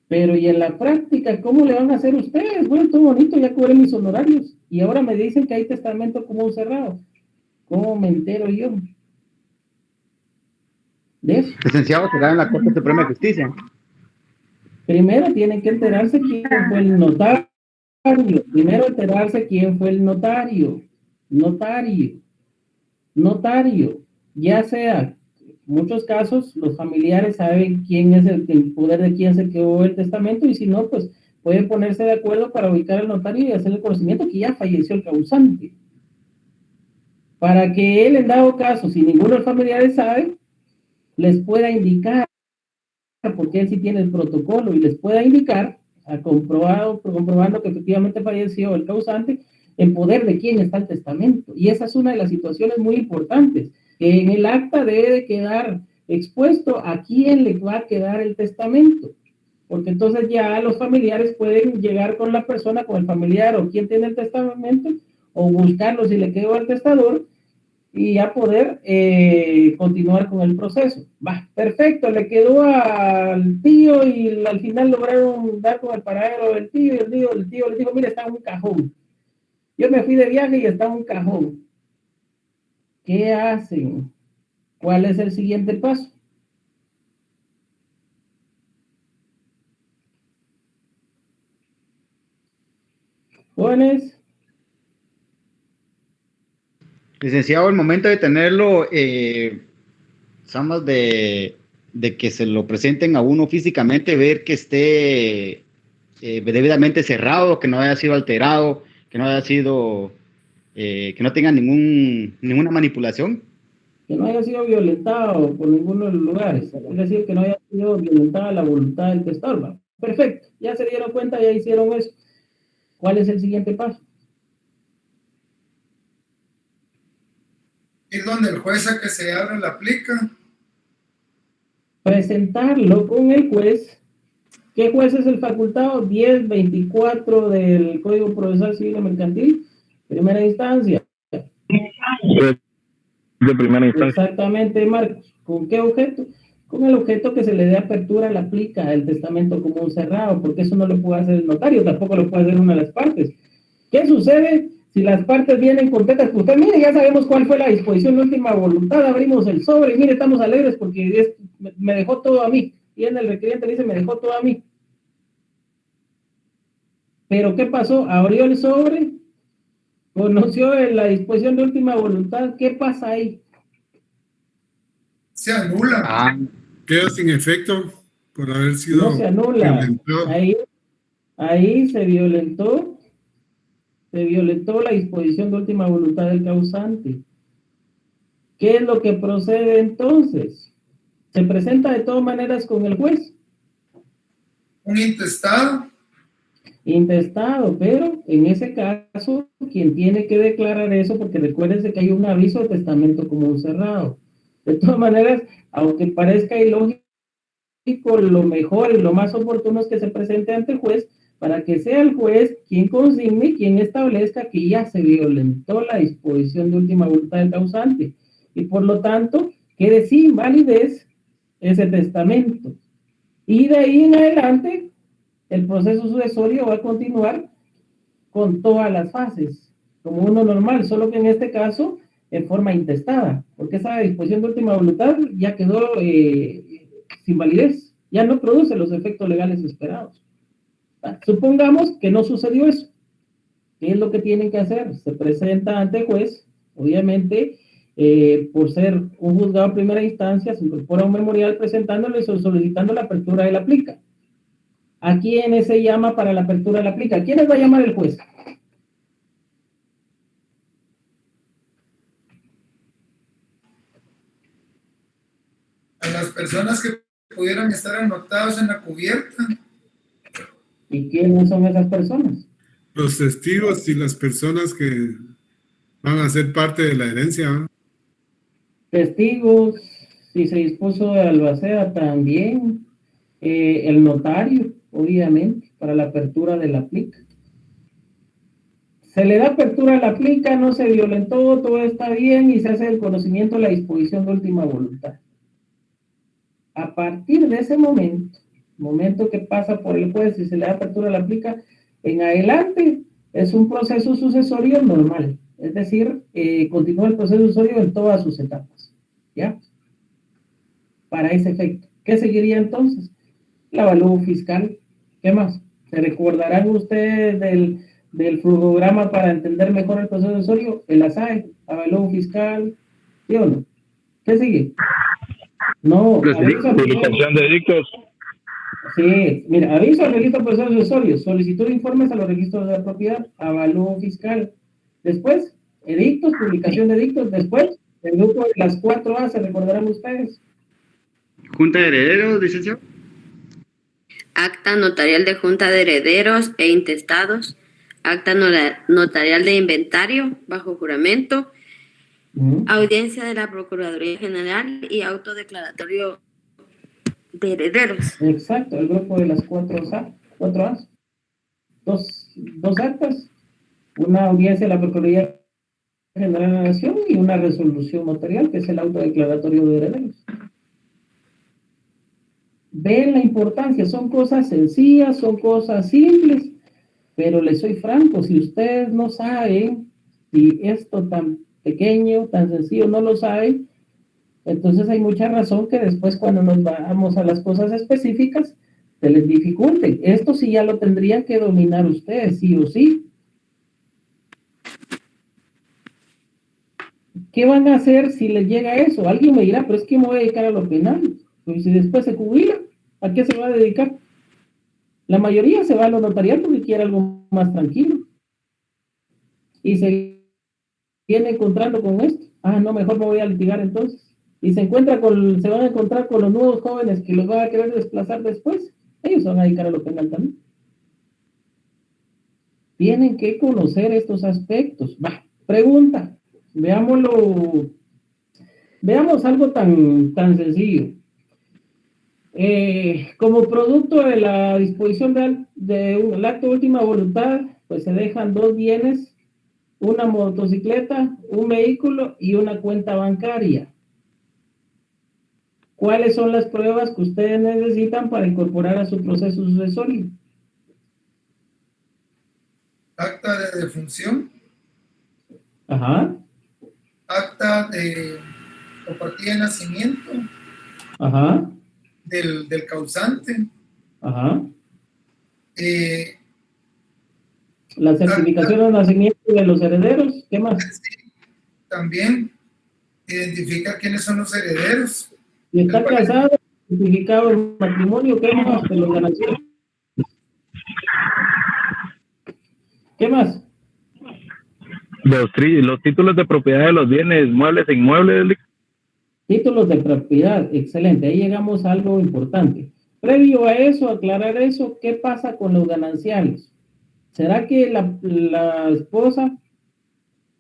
Pero ¿y en la práctica cómo le van a hacer ustedes? Bueno, todo bonito, ya cobré mis honorarios. Y ahora me dicen que hay testamento común cerrado. ¿Cómo me entero yo? ¿De eso? Licenciado, será en la Corte Suprema de Justicia. Primero tienen que enterarse quién fue el notario. Primero enterarse quién fue el notario. Notario. Ya sea muchos casos los familiares saben quién es el poder de quién se quedó el testamento, y si no, pues pueden ponerse de acuerdo para ubicar al notario y hacer el conocimiento que ya falleció el causante. Para que él, en dado caso, si ninguno de los familiares sabe, les pueda indicar, porque él sí tiene el protocolo, y les pueda indicar, comprobando que efectivamente falleció el causante, en poder de quién está el testamento. Y esa es una de las situaciones muy importantes. En el acta debe de quedar expuesto a quién le va a quedar el testamento, porque entonces ya los familiares pueden llegar con la persona, con el familiar o quien tiene el testamento, o buscarlo si le quedó al testador, y ya poder continuar con el proceso. Va, perfecto, le quedó al tío y al final lograron dar con el paradero del tío, y el tío le dijo, mira, está en un cajón. Yo me fui de viaje y está en un cajón. ¿Qué hacen? ¿Cuál es el siguiente paso? Jóvenes. Licenciado, el momento de tenerlo, de que se lo presenten a uno físicamente, ver que esté debidamente cerrado, que no haya sido alterado, que no haya sido, que no tenga ninguna manipulación. Que no haya sido violentado por ninguno de los lugares, es decir, que no haya sido violentada la voluntad del testador. Perfecto, ya se dieron cuenta, ya hicieron eso. ¿Cuál es el siguiente paso? Ir donde el juez a que se abra la plica. Presentarlo con el juez. ¿Qué juez es el facultado? 1024 del Código Procesal Civil y Mercantil, primera instancia. De primera instancia. Exactamente, Marcos. ¿Con qué objeto? Con el objeto que se le dé apertura a la plica del testamento común cerrado, porque eso no lo puede hacer el notario, tampoco lo puede hacer una de las partes. ¿Qué sucede si las partes vienen contentas? Pues usted, mire, ya sabemos cuál fue la disposición de última voluntad, abrimos el sobre, y mire, estamos alegres porque me dejó todo a mí. Y en el requiriente dice, me dejó todo a mí. Pero ¿qué pasó? Abrió el sobre, conoció la disposición de última voluntad. ¿Qué pasa ahí? Se anula. Queda sin efecto por haber sido. No se anula. Ahí se violentó la disposición de última voluntad del causante. ¿Qué es lo que procede entonces? Se presenta de todas maneras con el juez. Un intestado. Intestado, pero en ese caso, quien tiene que declarar eso, porque recuérdense que hay un aviso de testamento común cerrado. De todas maneras, aunque parezca ilógico, lo mejor y lo más oportuno es que se presente ante el juez, para que sea el juez quien consigne, quien establezca que ya se violentó la disposición de última voluntad del causante, y por lo tanto quede sin validez ese testamento. Y de ahí en adelante, el proceso sucesorio va a continuar con todas las fases, como uno normal, solo que en este caso en forma intestada, porque esa disposición de última voluntad ya quedó sin validez, ya no produce los efectos legales esperados. Supongamos que no sucedió eso. ¿Qué es lo que tienen que hacer? Se presenta ante el juez, obviamente, por ser un juzgado de primera instancia, se incorpora un memorial presentándole, solicitando la apertura de la plica. ¿A quiénes se llama para la apertura de la plica? ¿Quiénes va a llamar el juez? A las personas que pudieran estar anotados en la cubierta. ¿Y quiénes son esas personas? Los testigos y las personas que van a ser parte de la herencia, ¿no? Testigos, si se dispuso de albacea también, el notario, obviamente, para la apertura de la plica. Se le da apertura a la plica, no se violentó, todo está bien, y se hace el conocimiento de la disposición de última voluntad. A partir de ese momento que pasa por el juez y se le da apertura a la plica, en adelante es un proceso sucesorio normal, es decir, continúa el proceso sucesorio en todas sus etapas, ¿ya? Para ese efecto. ¿Qué seguiría entonces? El avalúo fiscal. ¿Qué más? ¿Se recordarán ustedes del flujograma para entender mejor el proceso sucesorio? El ASAE, avalúo fiscal, ¿sí o no? ¿Qué sigue? No, Publicación de edictos. Sí, mira, aviso al registro sucesorio, solicitud de informes a los registros de la propiedad, avalúo fiscal. Después, edictos, publicación de edictos. Después, el grupo de las 4A, se recordarán ustedes. Junta de herederos, licenciado. Acta notarial de junta de herederos e intestados, acta notarial de inventario bajo juramento, audiencia de la Procuraduría General y auto declaratorio de herederos. Exacto, el grupo de las 4A. Dos actas, una audiencia de la Procuraduría General de la Nación y una resolución notarial, que es el auto declaratorio de herederos. Ven la importancia, son cosas sencillas, son cosas simples, pero les soy franco, si ustedes no saben, si esto tan pequeño, tan sencillo no lo saben, entonces hay mucha razón que después cuando nos vamos a las cosas específicas, se les dificulte. Esto sí ya lo tendrían que dominar ustedes, sí o sí. ¿Qué van a hacer si les llega eso? Alguien me dirá, pero es que me voy a dedicar a lo penal. Pues si después se jubila, ¿a qué se va a dedicar? La mayoría se va a lo notarial porque quiere algo más tranquilo. Y se viene encontrando con esto. Ah, no, mejor me voy a litigar entonces. Y se van a encontrar con los nuevos jóvenes que los van a querer desplazar después. Ellos se van a dedicar a lo penal también. Tienen que conocer estos aspectos. Va, pregunta. Veámoslo. Veamos algo tan sencillo. Como producto de la disposición del acto de última voluntad, pues se dejan 2 bienes, una motocicleta, un vehículo y una cuenta bancaria. ¿Cuáles son las pruebas que ustedes necesitan para incorporar a su proceso sucesorio? Acta de defunción. Ajá. Acta de partida de nacimiento. Ajá. Del causante. Ajá. La certificación de nacimiento de los herederos. ¿Qué más? Sí, también identificar quiénes son los herederos. Y está casado, certificado en matrimonio. ¿Qué más? De los gananciales. ¿Qué más? Los títulos de propiedad de los bienes muebles e inmuebles. Títulos de propiedad, excelente. Ahí llegamos a algo importante. Previo a eso, aclarar eso, ¿qué pasa con los gananciales? ¿Será que la esposa,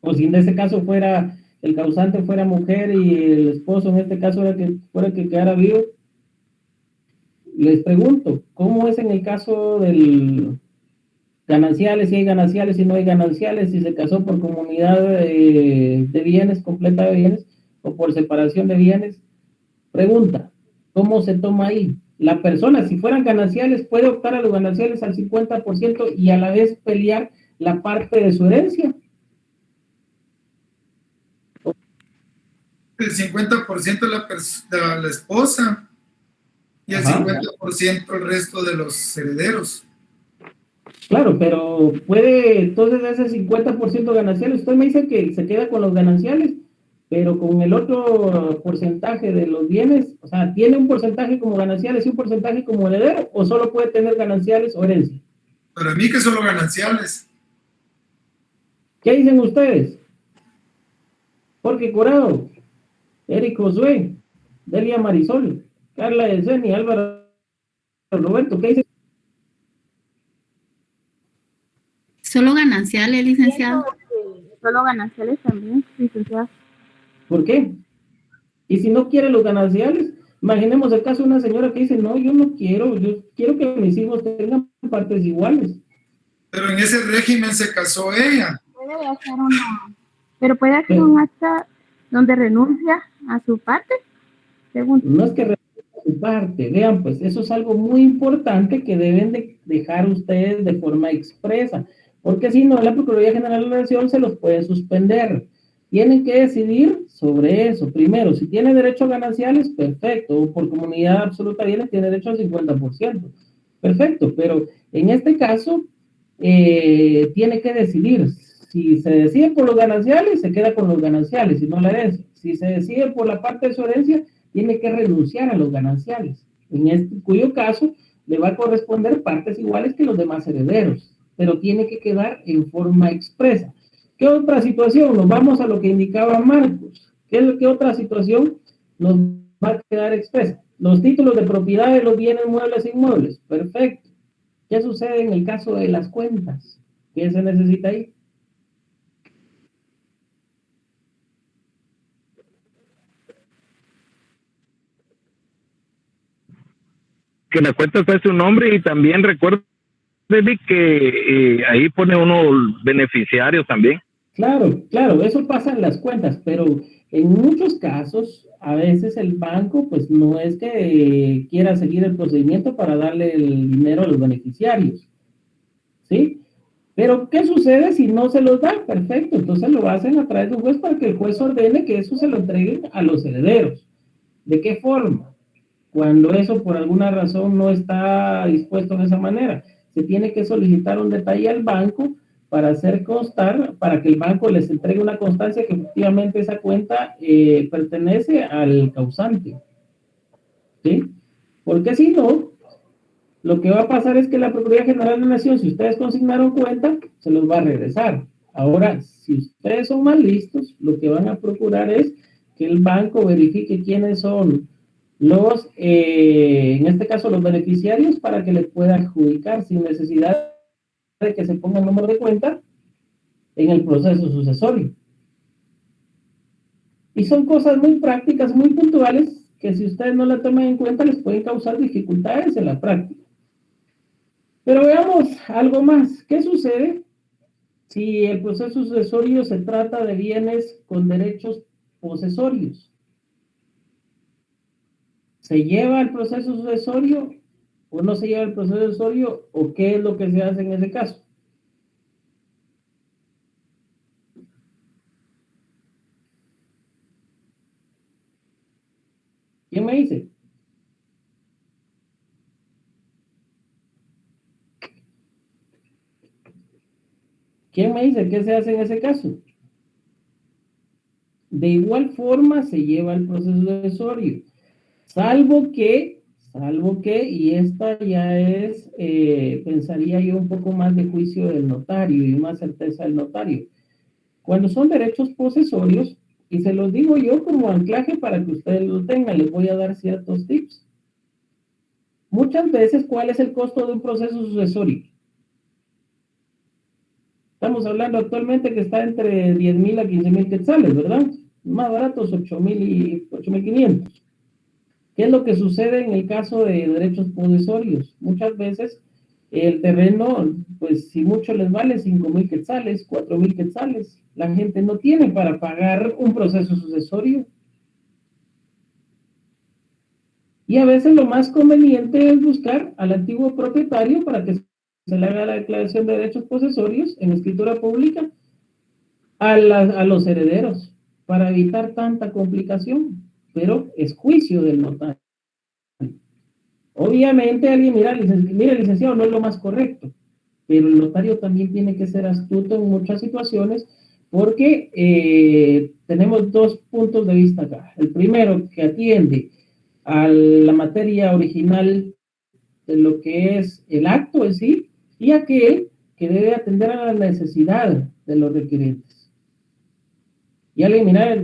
o si en este caso fuera, el causante fuera mujer y el esposo en este caso fuera que quedara vivo? Les pregunto, ¿cómo es en el caso del gananciales, si hay gananciales, si no hay gananciales, si se casó por comunidad de bienes, completa de bienes, o por separación de bienes? Pregunta, ¿cómo se toma ahí? La persona, si fueran gananciales, puede optar a los gananciales al 50% y a la vez pelear la parte de su herencia. El 50% de la esposa y el 50% el resto de los herederos. Claro, pero puede, entonces ese 50% gananciales, usted me dice que se queda con los gananciales, pero con el otro porcentaje de los bienes, o sea, ¿tiene un porcentaje como gananciales y un porcentaje como heredero, o solo puede tener gananciales o herencia? Para mí que solo gananciales. ¿Qué dicen ustedes? Jorge Corado, Eric Josué, Delia Marisol, Carla Yeseni, Álvaro Roberto, ¿qué dicen? Solo gananciales, licenciado. Solo gananciales también, licenciado. ¿Por qué? Y si no quiere los gananciales, imaginemos el caso de una señora que dice, no, yo no quiero, yo quiero que mis hijos tengan partes iguales. Pero en ese régimen se casó ella. Puede hacer un acta donde renuncia a su parte, según. No es que renuncia a su parte, vean, pues eso es algo muy importante que deben de dejar ustedes de forma expresa, porque si no, la Procuraduría General de la Nación se los puede suspender. Tienen que decidir sobre eso. Primero, si tiene derecho a gananciales, perfecto. O por comunidad absoluta bienes, tiene derecho al 50%. Perfecto, pero en este caso, tiene que decidir. Si se decide por los gananciales, se queda con los gananciales y no la herencia. Si se decide por la parte de su herencia, tiene que renunciar a los gananciales, cuyo caso le va a corresponder partes iguales que los demás herederos, pero tiene que quedar en forma expresa. ¿Qué otra situación? Nos vamos a lo que indicaba Marcos. ¿Qué otra situación nos va a quedar expresa? Los títulos de propiedad de los bienes muebles e inmuebles. Perfecto. ¿Qué sucede en el caso de las cuentas? ¿Qué se necesita ahí? Que la cuenta está su nombre y también recuerde que ahí pone uno beneficiarios también. Claro, claro, eso pasa en las cuentas, pero en muchos casos, a veces el banco, pues no es que quiera seguir el procedimiento para darle el dinero a los beneficiarios, ¿sí? Pero, ¿qué sucede si no se los da? Perfecto, entonces lo hacen a través de un juez para que el juez ordene que eso se lo entreguen a los herederos. ¿De qué forma? Cuando eso por alguna razón no está dispuesto de esa manera, se tiene que solicitar un detalle al banco para hacer constar, para que el banco les entregue una constancia que efectivamente esa cuenta pertenece al causante, ¿sí? Porque si no, lo que va a pasar es que la Procuraduría General de la Nación, si ustedes consignaron cuenta, se los va a regresar. Ahora, si ustedes son más listos, lo que van a procurar es que el banco verifique quiénes son los, en este caso, los beneficiarios para que les pueda adjudicar sin necesidad de que se ponga el número de cuenta en el proceso sucesorio. Y son cosas muy prácticas, muy puntuales, que si ustedes no la toman en cuenta les pueden causar dificultades en la práctica. Pero veamos algo más. ¿Qué sucede si el proceso sucesorio se trata de bienes con derechos posesorios? ¿Se lleva el proceso sucesorio o no se lleva el proceso sucesorio? ¿O qué es lo que se hace en ese caso? ¿Quién me dice? ¿Quién me dice qué se hace en ese caso? De igual forma se lleva el proceso sucesorio, salvo que, y esta ya es, pensaría yo, un poco más de juicio del notario y más certeza del notario. Cuando son derechos posesorios, y se los digo yo como anclaje para que ustedes lo tengan, les voy a dar ciertos tips. Muchas veces, ¿cuál es el costo de un proceso sucesorio? Estamos hablando actualmente que está entre 10,000 a 15,000 quetzales, ¿verdad? Más baratos, 8,000 y 8,500. ¿Qué es lo que sucede en el caso de derechos posesorios? Muchas veces el terreno, pues si mucho les vale 5,000 quetzales, 4,000 quetzales. La gente no tiene para pagar un proceso sucesorio. Y a veces lo más conveniente es buscar al antiguo propietario para que se le haga la declaración de derechos posesorios en escritura pública a los herederos para evitar tanta complicación, pero es juicio del notario. Obviamente alguien mira, licenciado, no es lo más correcto, pero el notario también tiene que ser astuto en muchas situaciones porque tenemos dos puntos de vista acá. El primero, que atiende a la materia original de lo que es el acto en sí, y aquel que debe atender a la necesidad de los requirientes. Y alguien, mira,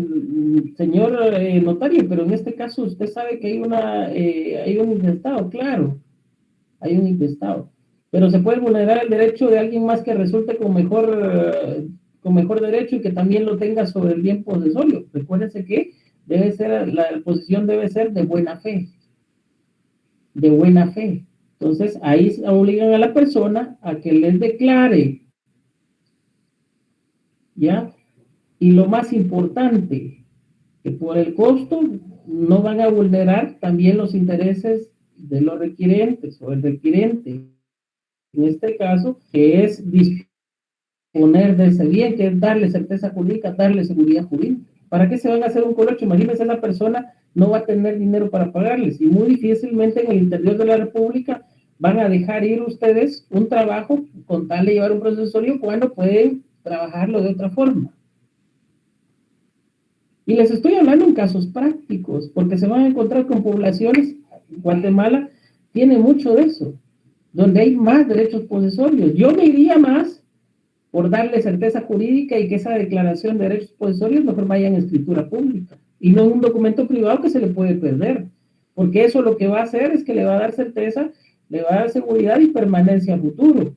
señor notario, pero en este caso usted sabe que hay un intestado, claro, hay un intestado, pero se puede vulnerar el derecho de alguien más que resulte con mejor derecho y que también lo tenga sobre el bien posesorio. Recuérdense que la posición debe ser de buena fe, de buena fe. Entonces, ahí obligan a la persona a que les declare, ¿ya? Y lo más importante, que por el costo no van a vulnerar también los intereses de los requirentes o el requirente. En este caso, que es disponer de ese bien, que es darle certeza jurídica, darle seguridad jurídica. ¿Para qué se van a hacer un colocho? Imagínense, esa persona no va a tener dinero para pagarles y muy difícilmente en el interior de la República van a dejar ir ustedes un trabajo con tal de llevar un procesorio cuando pueden trabajarlo de otra forma. Y les estoy hablando en casos prácticos, porque se van a encontrar con poblaciones, Guatemala tiene mucho de eso, donde hay más derechos posesorios. Yo me iría más por darle certeza jurídica y que esa declaración de derechos posesorios mejor vaya en escritura pública y no en un documento privado que se le puede perder, porque eso lo que va a hacer es que le va a dar certeza, le va a dar seguridad y permanencia a futuro.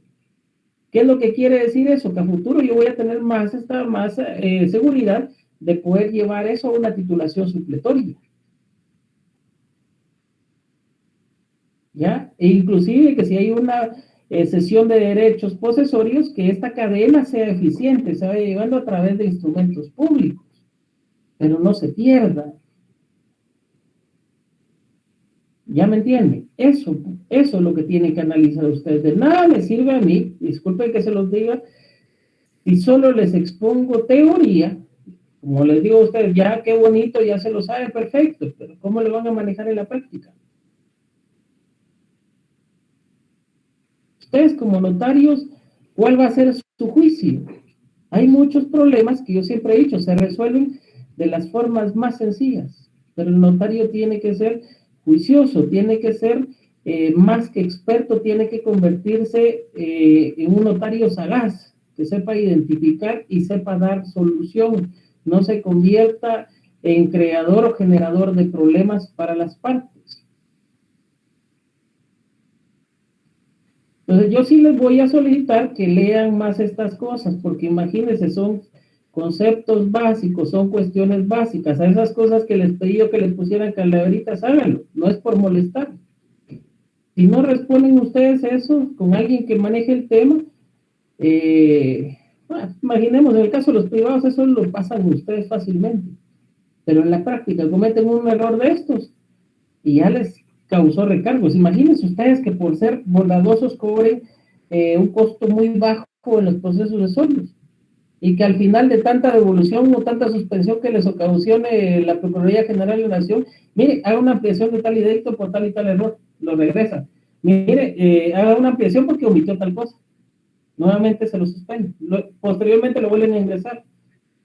¿Qué es lo que quiere decir eso? Que a futuro yo voy a tener más seguridad de poder llevar eso a una titulación supletoria. ¿Ya? E inclusive que si hay una cesión de derechos posesorios, que esta cadena sea eficiente, se vaya llevando a través de instrumentos públicos, pero no se pierda. ¿Ya me entienden? Eso es lo que tienen que analizar ustedes. De nada les sirve a mí, disculpen que se los diga, y solo les expongo teoría. Como les digo a ustedes, ya qué bonito, ya se lo saben, perfecto, pero ¿cómo lo van a manejar en la práctica? Ustedes como notarios, ¿cuál va a ser su juicio? Hay muchos problemas que yo siempre he dicho, se resuelven de las formas más sencillas, pero el notario tiene que ser juicioso, tiene que ser más que experto, tiene que convertirse en un notario sagaz, que sepa identificar y sepa dar solución, no se convierta en creador o generador de problemas para las partes. Entonces yo sí les voy a solicitar que lean más estas cosas, porque imagínense, son conceptos básicos, son cuestiones básicas. A esas cosas que les pedí yo que les pusieran calaveritas, háganlo, no es por molestar. Si no responden ustedes eso con alguien que maneje el tema, imaginemos, en el caso de los privados, eso lo pasan ustedes fácilmente, pero en la práctica cometen un error de estos y ya les causó recargos. Imagínense ustedes que por ser bondadosos cobren un costo muy bajo en los procesos de socios y que al final de tanta devolución o tanta suspensión que les ocasione la Procuraduría General de la Nación, mire, haga una ampliación de tal y delito por tal y tal error, lo regresa. Mire, haga una ampliación porque omitió tal cosa. Nuevamente se lo suspende. Posteriormente lo vuelven a ingresar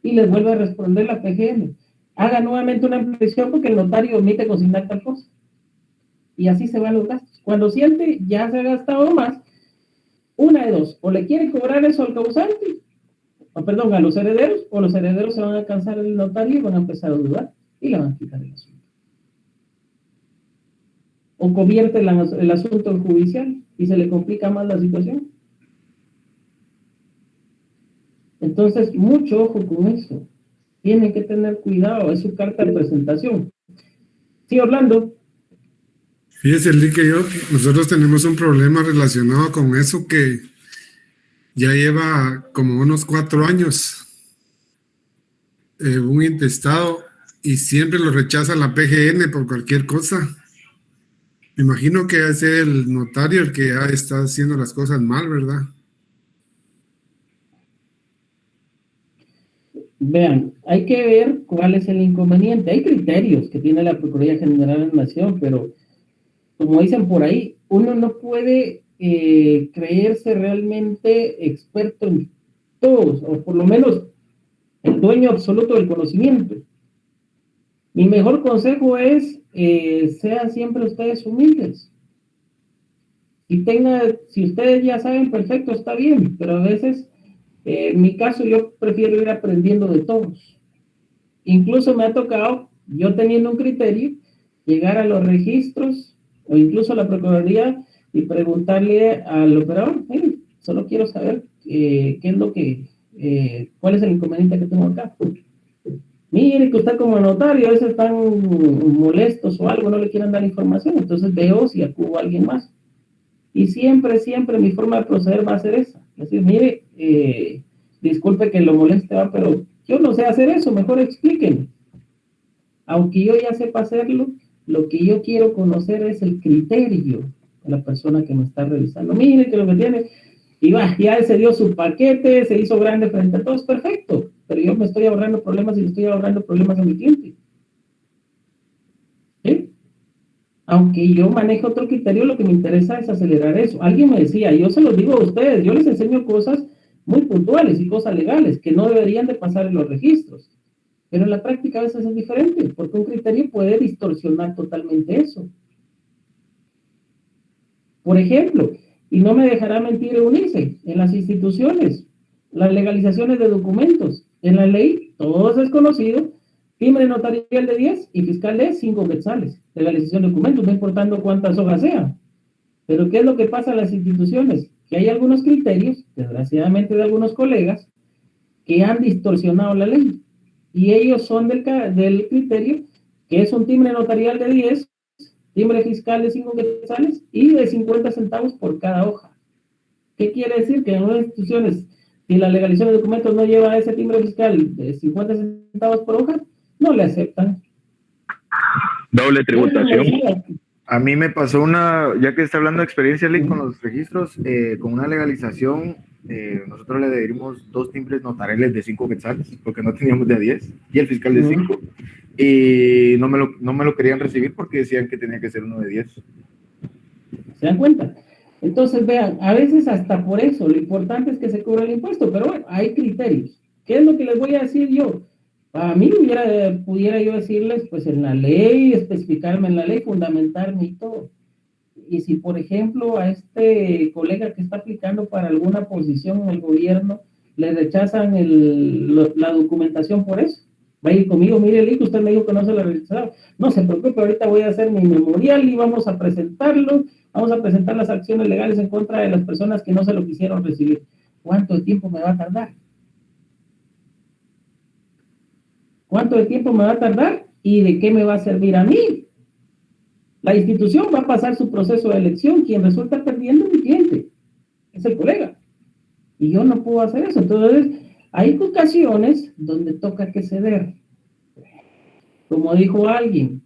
y les vuelve a responder la PGM. Haga nuevamente una ampliación porque el notario omite consignar tal cosa. Y así se van los gastos. Cuando siente ya se ha gastado más, una de dos, o le quieren cobrar eso al causante, a los herederos, o los herederos se van a cansar del notario y van a empezar a dudar y le van a quitar el asunto. O convierte el asunto en judicial y se le complica más la situación. Entonces, mucho ojo con eso. Tienen que tener cuidado, es su carta de presentación. Sí, Orlando. Fíjese, Enrique, nosotros tenemos un problema relacionado con eso que ya lleva como unos 4 años. Un intestado y siempre lo rechaza la PGN por cualquier cosa. Me imagino que es el notario el que ya está haciendo las cosas mal, ¿verdad? Vean, hay que ver cuál es el inconveniente. Hay criterios que tiene la Procuraduría General de la Nación, pero como dicen por ahí, uno no puede creerse realmente experto en todos, o por lo menos el dueño absoluto del conocimiento. Mi mejor consejo es, sean siempre ustedes humildes. Si ustedes ya saben, perfecto, está bien, pero a veces, en mi caso, yo prefiero ir aprendiendo de todos. Incluso me ha tocado, yo teniendo un criterio, llegar a los registros o incluso a la Procuraduría y preguntarle al operador, hey, solo quiero saber qué es lo que, cuál es el inconveniente que tengo acá. Mire que usted como notario a veces están molestos o algo, no le quieren dar información, entonces veo si acudo a alguien más. Y siempre mi forma de proceder va a ser esa. Es decir, mire, disculpe que lo moleste, pero yo no sé hacer eso, mejor explíquenme. Aunque yo ya sepa hacerlo, lo que yo quiero conocer es el criterio de la persona que me está revisando. Mire que lo que tiene, y va, ya se dio su paquete, se hizo grande frente a todos, perfecto, pero yo me estoy ahorrando problemas y le estoy ahorrando problemas a mi cliente. ¿Sí? Aunque yo manejo otro criterio, lo que me interesa es acelerar eso. Alguien me decía, yo se los digo a ustedes, yo les enseño cosas muy puntuales y cosas legales que no deberían de pasar en los registros. Pero en la práctica a veces es diferente, porque un criterio puede distorsionar totalmente eso. Por ejemplo, y no me dejará mentir Eunice, en las instituciones, las legalizaciones de documentos, en la ley, todo es conocido, timbre notarial de 10 y fiscal de 5 quetzales, legalización de documentos, no importando cuántas hojas sean. Pero ¿qué es lo que pasa en las instituciones? Que hay algunos criterios, desgraciadamente de algunos colegas, que han distorsionado la ley. Y ellos son del criterio que es un timbre notarial de 10, timbre fiscal de 5 quetzales y de 50 centavos por cada hoja. ¿Qué quiere decir? Que en unas instituciones, si la legalización de documentos no lleva ese timbre fiscal de 50 centavos por hoja, no le aceptan. Doble tributación. A mí me pasó ya que está hablando de experiencia Lee, con los registros, con una legalización, nosotros le adherimos 2 timbres notariales de 5 quetzales, porque no teníamos de 10, y el fiscal de 5, y no me lo querían recibir porque decían que tenía que ser uno de 10. ¿Se dan cuenta? Entonces, vean, a veces hasta por eso, lo importante es que se cubra el impuesto, pero bueno, hay criterios. ¿Qué es lo que les voy a decir yo? A mí pudiera yo decirles, pues en la ley, especificarme en la ley, fundamentarme y todo. Y si, por ejemplo, a este colega que está aplicando para alguna posición en el gobierno, le rechazan la documentación por eso, va a ir conmigo, mire, Lico, usted me dijo que no se la rechazaba. No se preocupe, ahorita voy a hacer mi memorial y vamos a presentarlo, vamos a presentar las acciones legales en contra de las personas que no se lo quisieron recibir. ¿Cuánto tiempo me va a tardar? ¿Cuánto de tiempo me va a tardar? ¿Y de qué me va a servir a mí? La institución va a pasar su proceso de elección. Quien resulta perdiendo es mi cliente, es el colega. Y yo no puedo hacer eso. Entonces, hay ocasiones donde toca que ceder. Como dijo alguien,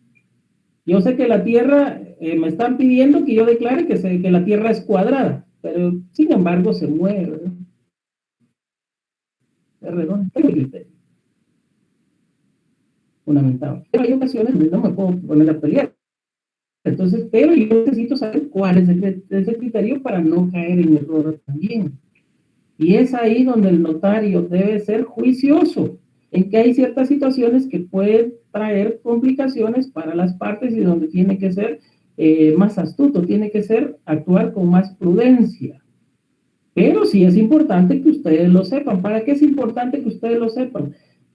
yo sé que la tierra, me están pidiendo que yo declare que la tierra es cuadrada, pero sin embargo se mueve, ¿no? Es redondo, es mi criterio. Fundamentado. Pero hay ocasiones donde no me puedo poner a pelear. Entonces, pero yo necesito saber cuál es ese criterio para no caer en error también. Y es ahí donde el notario debe ser juicioso, en que hay ciertas situaciones que pueden traer complicaciones para las partes y donde tiene que ser más astuto, tiene que ser actuar con más prudencia. Pero sí es importante que ustedes lo sepan. ¿Para qué es importante que ustedes lo sepan?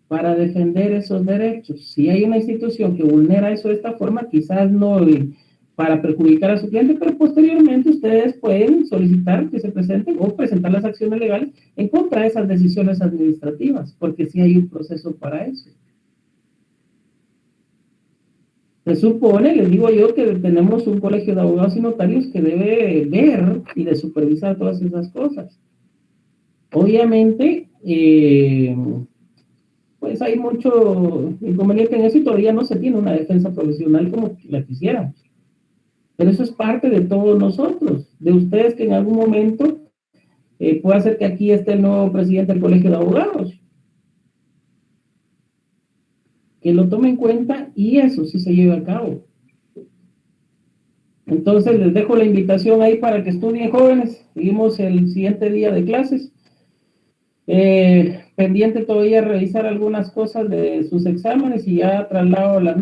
Para defender esos derechos. Si hay una institución que vulnera eso de esta forma, quizás no para perjudicar a su cliente, pero posteriormente ustedes pueden solicitar que se presenten o presentar las acciones legales en contra de esas decisiones administrativas, porque sí hay un proceso para eso. Se supone, les digo yo, que tenemos un colegio de abogados y notarios que debe ver y de supervisar todas esas cosas. Obviamente, pues hay mucho inconveniente en eso y todavía no se tiene una defensa profesional como la quisiéramos. Pero eso es parte de todos nosotros, de ustedes que en algún momento puede ser que aquí esté el nuevo presidente del Colegio de Abogados. Que lo tome en cuenta y eso sí se lleve a cabo. Entonces les dejo la invitación ahí para que estudien, jóvenes. Seguimos el siguiente día de clases. Pendiente todavía revisar algunas cosas de sus exámenes y ya traslado a las